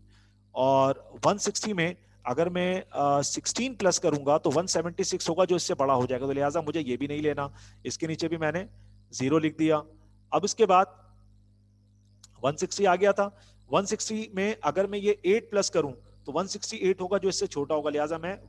और 160 में अगर मैं 16 प्लस करूंगा तो 176 होगा, जो इससे बड़ा हो जाएगा, तो लिहाजा मुझे ये भी नहीं लेना। इसके नीचे भी मैंने 0 लिख दिया। अब इसके बाद 160 आ गया था। 160 में अगर मैं ये 8 प्लस करूं तो 168 होगा, जो इससे छोटा होगा, लिहाजा मैं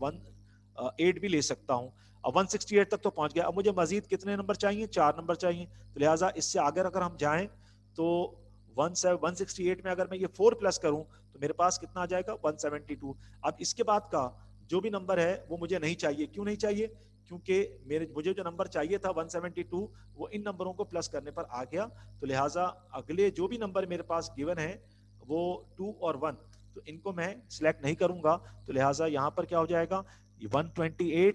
8 भी ले सकता हूं। अब 168 तक तो पहुंच गया। अब मुझे मजीद कितने नंबर चाहिए? 4 नंबर चाहिए। तो लिहाजा इससे आगे अगर हम जाएं तो 168 में अगर मैं ये 4 प्लस करूं तो मेरे पास कितना आ जाएगा? 172। अब इसके बाद का जो भी नंबर है वो मुझे नहीं चाहिए। क्यों नहीं चाहिए? क्योंकि मुझे जो नंबर चाहिए था 172, वो इन नंबरों को प्लस करने पर आ गया। तो लिहाजा अगले जो भी नंबर मेरे पास गिवन है वो 2 और 1, तो इनको मैं सिलेक्ट नहीं करूंगा। तो लिहाजा यहाँ पर क्या हो जाएगा? 128,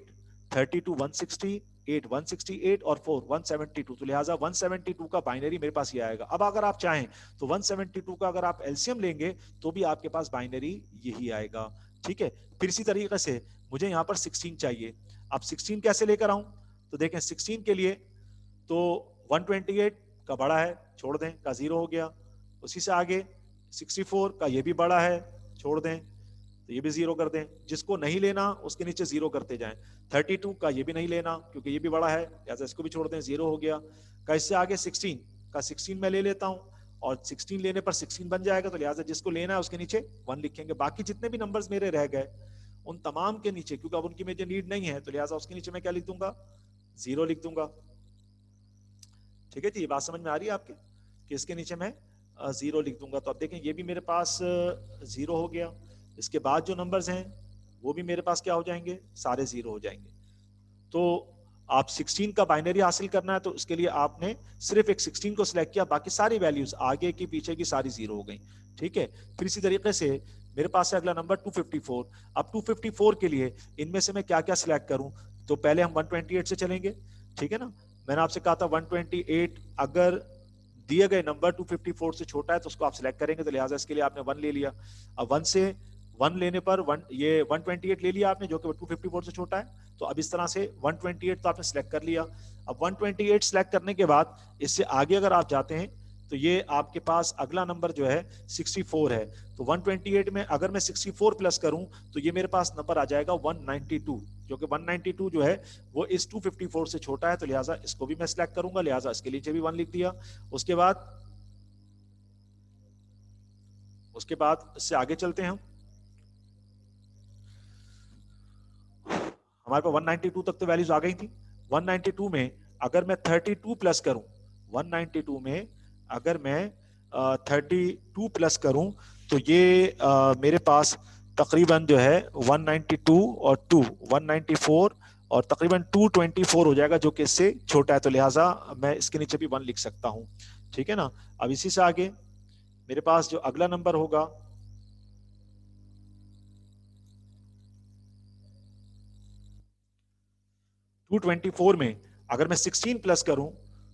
32 160, 8 168 और 4 172। तो लिहाजा 172 का बाइनरी मेरे पास ये आएगा। अब अगर आप चाहें तो 172 का अगर आप एलसीएम लेंगे तो भी आपके पास बाइनरी यही आएगा। ठीक है। फिर इसी तरीके से मुझे यहाँ पर 16 चाहिए। अब 16 कैसे लेकर आऊं? तो देखें 16 के लिए तो 128 का बड़ा है, छोड़ दें, का 0 हो गया। उसी से आगे 64 का ये भी बड़ा है, छोड़ दें, तो ये भी 0 कर दें। जिसको नहीं लेना उसके नीचे 0 करते जाएं। 32 का ये भी नहीं लेना क्योंकि ये भी बड़ा है, लिहाजा इसको भी छोड़ दें, 0 हो गया। का इससे आगे 16 का 16 मैं ले लेता हूं, और 16 लेने पर 16 बन जाएगा, तो लिहाजा जिसको लेना है उसके नीचे 1 लिखेंगे। बाकी जितने भी नंबर्स मेरे रह गए उन तमाम के नीचे, क्योंकि अब उनकी मुझे नीड नहीं है, तो लिहाजा उसके नीचे मैं क्या लिख दूंगा? 0 लिख दूंगा। ठीक है जी, ये बात समझ में आ रही है आपके कि इसके नीचे मैं 0 लिख दूंगा। तो अब देखें ये भी मेरे पास 0 हो गया। इसके बाद जो नंबर्स हैं वो भी मेरे पास क्या हो जाएंगे? सारे 0 हो जाएंगे। तो आप 16 का बाइनरी हासिल करना है तो उसके लिए आपने सिर्फ एक 16 को सिलेक्ट किया, बाकी सारी वैल्यूज आगे की पीछे की सारी 0 हो गई। ठीक है। फिर इसी तरीके से मेरे पास है अगला नंबर 254। अब 254 के लिए इनमें से मैं क्या क्या सिलेक्ट करूं? तो पहले हम 128 से चलेंगे। ठीक है ना। मैंने आपसे कहा था 128 अगर दिए गए नंबर 254 से छोटा है तो उसको आप सिलेक्ट करेंगे, तो लिहाजा इसके लिए आपने 1 ले लिया। अब 1 से 1 लेने पर ये 128 ले लिया आपने, जो कि 254 से छोटा है। तो अब इस तरह से 128 तो आपने सिलेक्ट कर लिया। अब 128 सिलेक्ट करने के बाद इससे आगे अगर आप जाते हैं तो ये आपके पास अगला नंबर जो है 64 है। तो 128 में अगर मैं 64 प्लस करूं तो ये मेरे पास नंबर आ जाएगा 192, जो कि 192 जो है वो इस 254 से छोटा है, तो लिहाजा इसको भी मैं सिलेक्ट करूंगा, लिहाजा इसके नीचे भी 1 लिख दिया। उसके बाद इससे आगे चलते हैं हम। हमारे पास 192 तक तो वैल्यूज आ गई थी। 192 में अगर मैं 32 प्लस करूं, 192 में अगर मैं 32 प्लस करूं तो ये मेरे पास तकरीबन जो है 192 और 2 194 और तकरीबन 224 हो जाएगा, जो कि इससे छोटा है, तो लिहाजा मैं इसके नीचे भी 1 लिख सकता हूं। ठीक है ना। अब इसी से आगे मेरे पास जो अगला नंबर होगा 224 में अगर मैं 16 प्लस करूं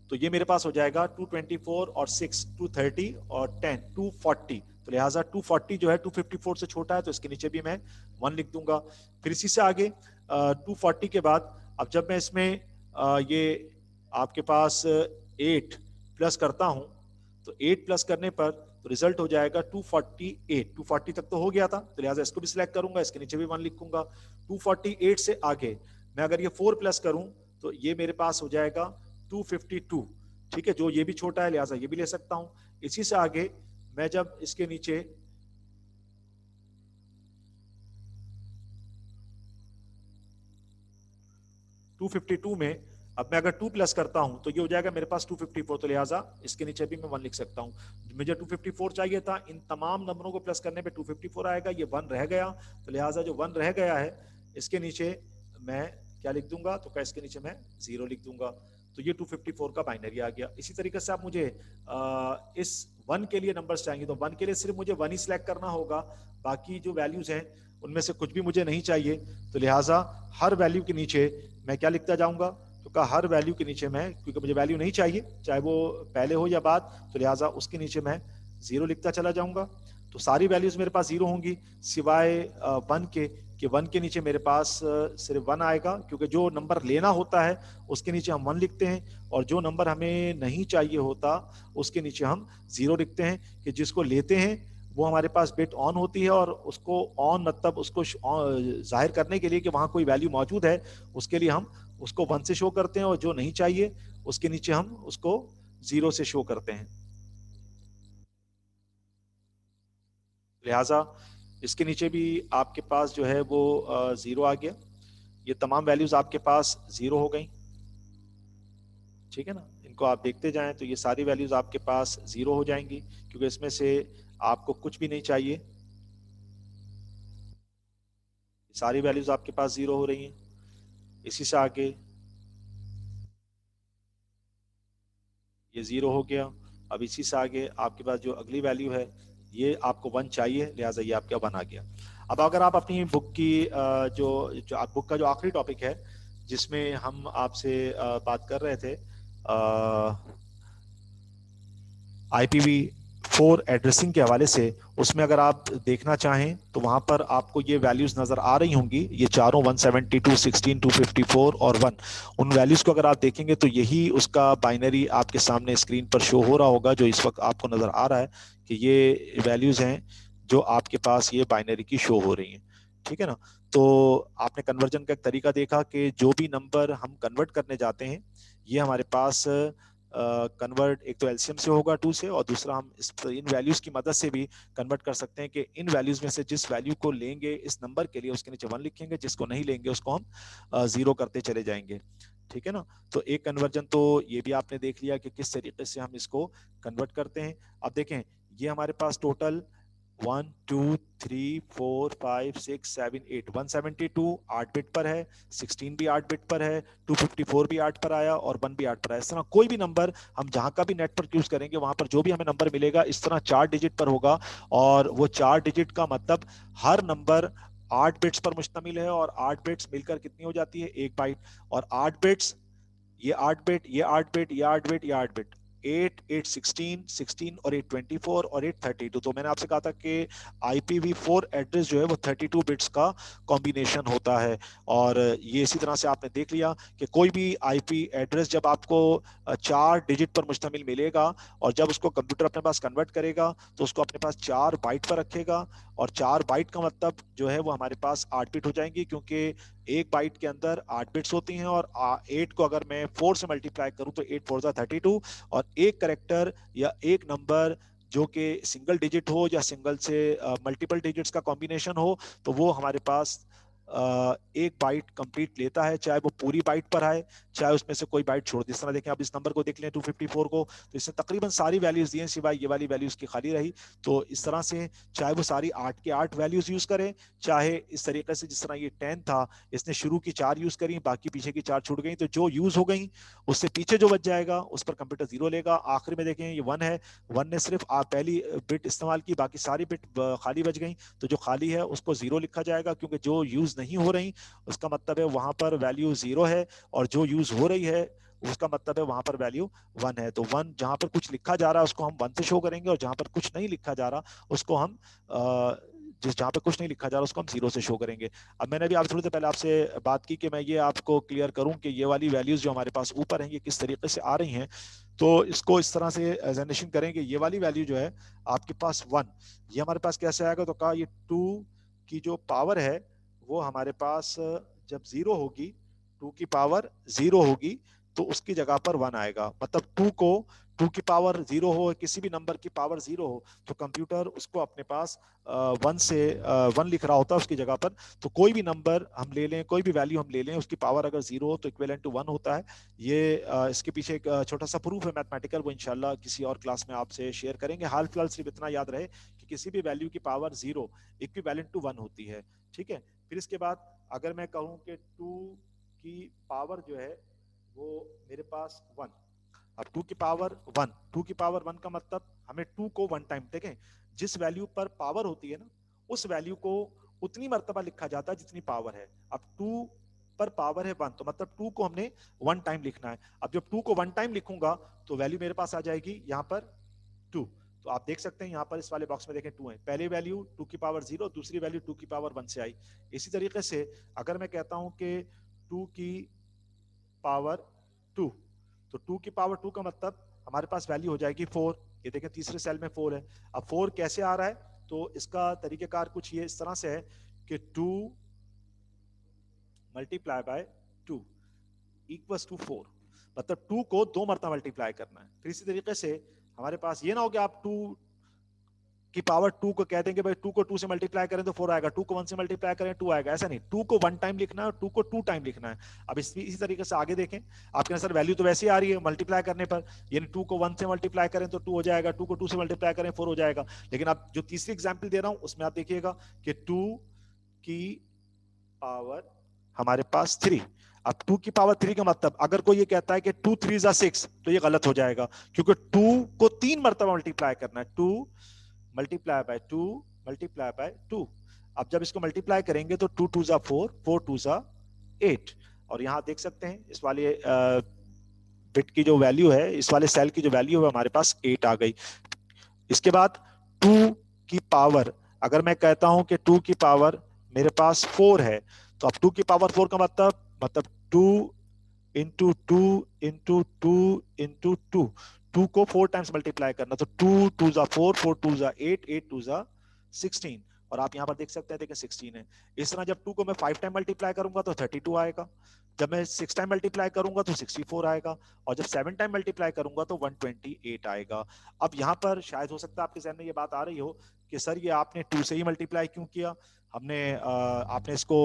तो ये मेरे पास हो जाएगा 224 और 6 230 और 10 240। तो लिहाजा 240 जो है 254 से छोटा है, तो इसके नीचे भी मैं 1 लिख दूंगा। फिर इसी से आगे 240 के बाद अब जब मैं इसमें ये आपके पास 8 प्लस करता हूं तो 8 प्लस करने पर तो रिजल्ट हो जाएगा 248। 240 तक तो हो गया था, तो लिहाजा इसको भी सिलेक्ट करूंगा, इसके नीचे भी 1 लिखूंगा। 248 से आगे मैं अगर ये 4 प्लस करूं तो ये मेरे पास हो जाएगा 252। ठीक है, जो ये भी छोटा है, लिहाजा ये भी ले सकता हूं। इसी से आगे मैं जब इसके नीचे 252 में अब मैं अगर 2 प्लस करता हूं तो ये हो जाएगा मेरे पास 254, तो लिहाजा इसके नीचे भी मैं 1 लिख सकता हूं। मुझे 254 चाहिए था, इन तमाम नंबरों को प्लस करने पे 254 आएगा, ये 1 रह गया, तो लिहाजा जो 1 रह गया है इसके नीचे मैं क्या लिख दूंगा? तो क्या इसके नीचे मैं 0 लिख दूंगा। तो ये 254 का बाइनरी आ गया। इसी तरीके से आप मुझे इस 1 के लिए नंबर्स चाहिए, तो 1 के लिए सिर्फ मुझे 1 ही सिलेक्ट करना होगा, बाकी जो वैल्यूज हैं उनमें से कुछ भी मुझे नहीं चाहिए, तो लिहाजा हर वैल्यू के नीचे मैं क्या लिखता जाऊंगा? तो कहा हर वैल्यू के नीचे मैं, क्योंकि मुझे वैल्यू नहीं चाहिए चाहे वो पहले हो या बाद, तो लिहाजा उसके नीचे मैं 0 लिखता चला जाऊंगा। तो सारी वैल्यूज मेरे पास 0 होंगी सिवाय 1 के, कि 1 के नीचे मेरे पास सिर्फ 1 आएगा, क्योंकि जो नंबर लेना होता है उसके नीचे हम 1 लिखते हैं, और जो नंबर हमें नहीं चाहिए होता उसके नीचे हम 0 लिखते हैं, कि जिसको लेते हैं वो हमारे पास बिट ऑन होती है, और उसको ऑन मतलब उसको जाहिर करने के लिए कि वहां कोई वैल्यू मौजूद है, उसके लिए हम उसको 1 से शो करते हैं, और जो नहीं चाहिए उसके नीचे हम उसको 0 से शो करते हैं। लिहाजा इसके नीचे भी आपके पास जो है वो 0 आ गया। ये तमाम वैल्यूज आपके पास 0 हो गई, ठीक है ना। इनको आप देखते जाएं तो ये सारी वैल्यूज आपके पास 0 हो जाएंगी, क्योंकि इसमें से आपको कुछ भी नहीं चाहिए, सारी वैल्यूज आपके पास 0 हो रही हैं। इसी से आगे ये 0 हो गया। अब इसी से आगे आपके पास जो अगली वैल्यू है ये आपको 1 चाहिए, लिहाजा ये आपका 1 आ गया। अब अगर आप अपनी बुक की जो जो बुक का जो आखिरी टॉपिक है जिसमें हम आपसे बात कर रहे थे, IPv4 एड्रेसिंग के हवाले से, उसमें अगर आप देखना चाहें तो वहां पर आपको ये वैल्यूज नजर आ रही होंगी, ये चारों 172, 16, 254 और 1। उन वैल्यूज को अगर आप देखेंगे तो यही उसका बाइनरी आपके सामने स्क्रीन पर शो हो रहा होगा, जो इस वक्त आपको नजर आ रहा है कि ये वैल्यूज हैं जो आपके पास ये बाइनरी की शो हो रही हैं, ठीक है ना। तो आपने कन्वर्जन का एक तरीका देखा कि जो भी नंबर हम कन्वर्ट करने जाते हैं ये हमारे पास कन्वर्ट एक तो एलसीएम से होगा 2 से, और दूसरा हम इन वैल्यूज की मदद से भी कन्वर्ट कर सकते हैं कि इन वैल्यूज में से जिस वैल्यू को लेंगे इस नंबर के लिए उसके नीचे 1 लिखेंगे, जिसको नहीं लेंगे उसको हम 0 करते चले जाएंगे, ठीक है ना। तो एक कन्वर्जन तो ये भी आपने देख लिया कि किस तरीके से हम इसको कन्वर्ट करते हैं। अब देखें ये हमारे पास टोटल 1 2 3 4 5 6 7 8 172 8 बिट पर है, 16 भी 8 बिट पर है, 254 भी 8 पर आया और 1 भी 8 पर आया। इस तरह कोई भी नंबर हम जहां का भी नेटवर्क यूज करेंगे वहां पर जो भी हमें नंबर मिलेगा इस तरह 4 डिजिट पर होगा, और वो 4 डिजिट का मतलब हर नंबर 8 बिट्स पर मुश्तमिल है, और 8 बिट्स मिलकर कितनी हो जाती है 1 बाइट, और 8 बिट्स ये 8 बिट, ये 8 बिट, ये 8 बिट, ये 8 बिट, 8 8 16 16 और 8 24 और 8 32। तो मैंने आपसे कहा था कि IPv4 एड्रेस जो है वो 32 बिट्स का कॉम्बिनेशन होता है। और ये इसी तरह से आपने देख लिया कि कोई भी IP एड्रेस जब आपको 4 डिजिट पर मुश्तमिल मिलेगा, और जब उसको कंप्यूटर अपने पास कन्वर्ट करेगा तो उसको अपने पास 4 बाइट पर रखेगा, और 4 बाइट का मतलब जो है वो हमारे पास 8 बिट हो जाएंगी, क्योंकि एक बाइट के अंदर 8 बिट्स होती हैं, और 8 को अगर मैं 4 से मल्टीप्लाई करूं तो 8 4 32, और एक करेक्टर या एक नंबर जो कि सिंगल डिजिट हो या सिंगल से मल्टीपल डिजिट्स का कॉम्बिनेशन हो तो वो हमारे पास एक बाइट कंप्लीट लेता है, चाहे वो पूरी बाइट पर आए चाहे उसमें से कोई बाइट छोड़ दे। इस तरह देखें आप इस नंबर को देख लें 254 को, तो इसने तकरीबन सारी वैल्यूज दी हैं सिवाय ये वाली वैल्यूज की खाली रही। तो इस तरह से चाहे वो सारी 8 के 8 वैल्यूज यूज करें, चाहे इस तरीके से जिस तरह ये 10 था इसने शुरू की 4 यूज करी बाकी पीछे की 4 छूट गई, तो जो यूज हो गई उससे पीछे जो बच जाएगा उस पर कंप्यूटर 0 लेगा। आखिर में देखें ये 1 है, 1 ने सिर्फ पहली बिट इस्तेमाल की, बाकी सारी बिट खाली बच गई, तो जो खाली है उसको 0 लिखा जाएगा, क्योंकि जो यूज नहीं हो रही उसका मतलब है वहां पर वैल्यू 0 है, और जो यूज हो रही है उसका मतलब है वहां पर वैल्यू 1 है। तो 1 जहां पर कुछ लिखा जा रहा है उसको हम 1 से शो करेंगे, और जहां पर कुछ नहीं लिखा जा रहा उसको हम जिस जहां पे कुछ नहीं लिखा जा रहा उसको हम 0 से शो करेंगे। अब मैंने भी आप थोड़ी देर पहले आपसे बात की कि मैं ये आपको क्लियर करूं कि ये वाली वैल्यूज जो हमारे पास ऊपर हैं ये किस तरीके से आ रही हैं। तो इसको इस तरह से जनरेशन करेंगे, ये वाली वैल्यू जो है आपके पास 1, ये हमारे पास कैसे आएगा, तो कहा ये 2 की जो पावर है वो हमारे पास जब 0 होगी, 2 की पावर 0 होगी तो उसकी जगह पर 1 आएगा। मतलब 2 को 2 की पावर 0 हो, किसी भी नंबर की पावर 0 हो तो कंप्यूटर उसको अपने पास 1 से 1 लिख रहा होता है उसकी जगह पर। तो कोई भी नंबर हम ले लें, कोई भी वैल्यू हम ले लें, उसकी पावर अगर 0 हो तो इक्विवेलेंट टू 1 होता है। ये इसके पीछे एक छोटा सा प्रूफ है मैथमेटिकल, वो इंशाल्लाह किसी और क्लास में आपसे शेयर करेंगे। हाल फिलहाल सिर्फ इतना याद रहे कि किसी भी वैल्यू की पावर 0 इक्विवेलेंट टू 1 होती है, ठीक है। फिर इसके बाद अगर मैं कहूं कि 2 की पावर जो है वो मेरे पास 1, अब 2 की पावर 1, 2 की पावर 1 का मतलब हमें 2 को 1 टाइम, देखें जिस वैल्यू पर पावर होती है ना उस वैल्यू को उतनी मर्तबा लिखा जाता है जितनी पावर है। अब 2 पर पावर है 1 तो मतलब 2 को हमने 1 टाइम लिखना है। अब जब 2 को 1 टाइम लिखूंगा तो वैल्यू मेरे पास आ जाएगी यहां पर 2। तो आप देख सकते हैं यहाँ पर इस वाले बॉक्स में देखें 2 है, पहली वैल्यू 2 की पावर 0, दूसरी वैल्यू 2 की पावर 1 से आई। इसी तरीके से अगर मैं कहता हूं कि 2 की पावर 2, तो 2 की पावर 2 का मतलब हमारे पास वैल्यू हो जाएगी 4। ये देखें तीसरे सेल में 4 है। अब 4 कैसे आ रहा है, तो इसका तरीकेकार कुछ ये इस तरह से है कि 2 मल्टीप्लाई बाय 2 इक्वल्स टू 4, मतलब 2 को 2 मरतबा मल्टीप्लाई करना है। फिर इसी तरीके से हमारे पास ये ना हो कि आप 2 की पावर 2 को कह देंगे भाई 2 को 2 से मल्टीप्लाई करें तो 4 आएगा, 2 को 1 से मल्टीप्लाई करें 2 आएगा, ऐसा नहीं, 2 को 1 टाइम लिखना है और 2 को 2 टाइम लिखना है। अब इसी तरीके से आगे देखें, आपके नजर वैल्यू तो वैसे ही आ रही है मल्टीप्लाई करने पर, यानी 2 को 1 से मल्टीप्लाई करें तो 2 हो जाएगा, 2 को 2 से मल्टीप्लाई करें 4 हो जाएगा। लेकिन अब जो तीसरी एग्जाम्पल दे रहा हूं उसमें आप देखिएगा कि 2 की पावर हमारे पास 3। अब 2 की पावर 3 का मतलब अगर कोई ये कहता है कि 2 3 जा 6 तो ये गलत हो जाएगा, क्योंकि 2 को 3 मरतबा मल्टीप्लाई करना है, 2 मल्टीप्लाई बाय 2 मल्टीप्लाई बाय 2। अब जब इसको मल्टीप्लाई करेंगे तो 2 2 जा 4, 4 2 जा 8। और यहां देख सकते हैं इस वाले बिट की जो वैल्यू है, इस वाले सेल की जो वैल्यू है हमारे पास 8 आ गई। इसके बाद 2 की पावर, अगर मैं कहता हूं कि 2 की पावर मेरे पास 4 है, तो अब 2 की पावर 4 का मतलब 2 इंटू 2 इंटू 2 इंटू 2, 2 को 4 टाइम्स मल्टीप्लाई करना, तो 2 2 जा 4, 4 2 जा 8, 8 2 जा 16। और आप यहां पर देख सकते हैं देखिए 16 है। इस तरह जब 2 को मैं 5 टाइम मल्टीप्लाई करूंगा तो 32 आएगा, जब मैं 6 टाइम मल्टीप्लाई करूंगा तो 64 आएगा, और जब 7 टाइम मल्टीप्लाई करूंगा तो 128 आएगा। अब यहां पर शायद हो सकता है आपके जहन में ये बात आ रही हो कि सर ये आपने 2 से ही मल्टीप्लाई क्यों किया, आपने इसको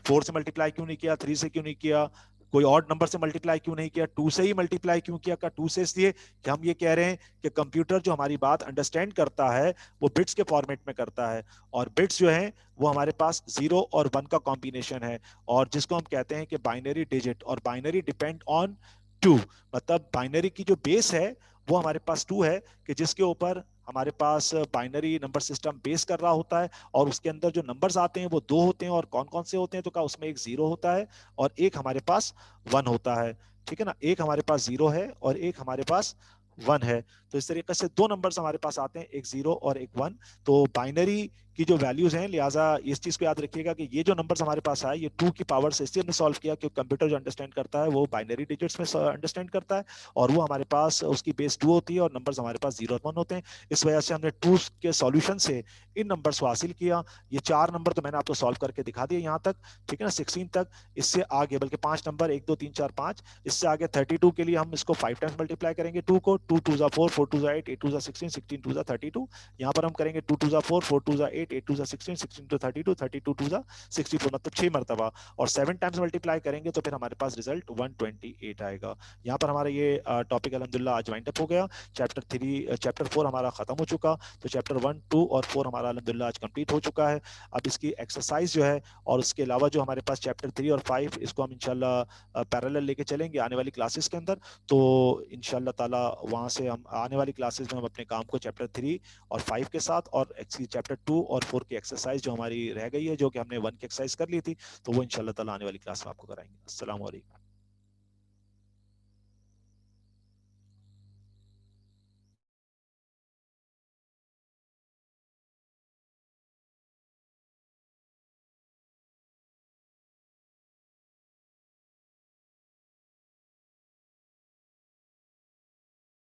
4 से मल्टीप्लाई क्यों नहीं किया, 3 से क्यों नहीं किया, कोई और नंबर से मल्टीप्लाई क्यों नहीं किया, 2 से ही मल्टीप्लाई क्यों किया? का 2 से इसलिए कि हम ये कह रहे हैं कि कंप्यूटर जो हमारी बात अंडरस्टैंड करता है वो बिट्स के फॉर्मेट में करता है, और बिट्स जो है वो हमारे पास 0 और 1 का कॉम्बिनेशन है, और जिसको हम कहते हैं कि बाइनरी डिजिट, और बाइनरी डिपेंड ऑन 2, मतलब बाइनरी की जो बेस है वो हमारे पास 2 है, कि जिसके ऊपर हमारे पास बाइनरी नंबर सिस्टम बेस कर रहा होता है, और उसके अंदर जो नंबर्स आते हैं वो 2 होते हैं, और कौन कौन से होते हैं, तो क्या उसमें एक 0 होता है और एक हमारे पास 1 होता है, ठीक है ना, एक हमारे पास 0 है और एक हमारे पास 1 है। तो इस तरीके से 2 नंबर्स हमारे पास आते हैं, एक 0 और एक 1। तो बाइनरी की जो वैल्यूज हैं, लिहाजा इस चीज को याद रखिएगा कि ये जो नंबर्स हमारे पास आए ये 2 की पावर से इसलिए हमने सॉल्व किया क्योंकि कंप्यूटर जो अंडरस्टैंड करता है वो बाइनरी डिजिट्स में अंडरस्टैंड करता है, और वो हमारे पास उसकी बेस 2 होती है और नंबर्स हमारे पास 0 और 1 होते हैं। इस वजह से हमने 2 के सॉल्यूशन से इन नंबर्स को हासिल किया। ये 4 नंबर तो मैंने आपको सॉल्व करके दिखा दिया यहाँ तक, ठीक है ना, 16 तक। इससे आगे बल्कि 5 नंबर 1 2 3 4 5, इससे आगे 32 के लिए हम इसको 5 टाइम्स मल्टीप्लाई करेंगे 2 को, 2 2 जा 4, 4 2 जा 8, 8 2 जा 16, 16 2 जा 32। यहाँ पर हम करेंगे 2 2 जा 4, 4 2 जा 8, 8 2 जा 16, 16 टू 32, 32 2 जा 64, मतलब 6 मरतबा, और 7 टाइम्स मल्टीप्लाई करेंगे तो फिर हमारे पास रिजल्ट 128 आएगा। यहाँ पर हमारा ये टॉपिक अल्हम्दुलिल्लाह आज वाइंड अप हो गया। चैप्टर 4 हमारा खत्म हो चुका, तो चैप्टर 1 2 और 4 हमारा अल्हम्दुलिल्लाह आज कंप्लीट हो चुका है। अब इसकी एक्सरसाइज जो है और उसके अलावा जो हमारे पास चैप्टर 3 और 5, इसको हम इंशाल्लाह पैरेलल लेके चलेंगे आने वाली क्लासेस के अंदर। तो इंशाल्लाह ताला वहां से हम आने वाली क्लासेस में हम अपने काम को चैप्टर 3 और 5 के साथ, और चैप्टर 2 और 4 की एक्सरसाइज जो हमारी रह गई है, जो कि हमने 1 की एक्सरसाइज कर ली थी, तो वो इंशाल्लाह ताला आने वाली क्लास में आपको कराएंगे। अस्सलाम वालेकुम।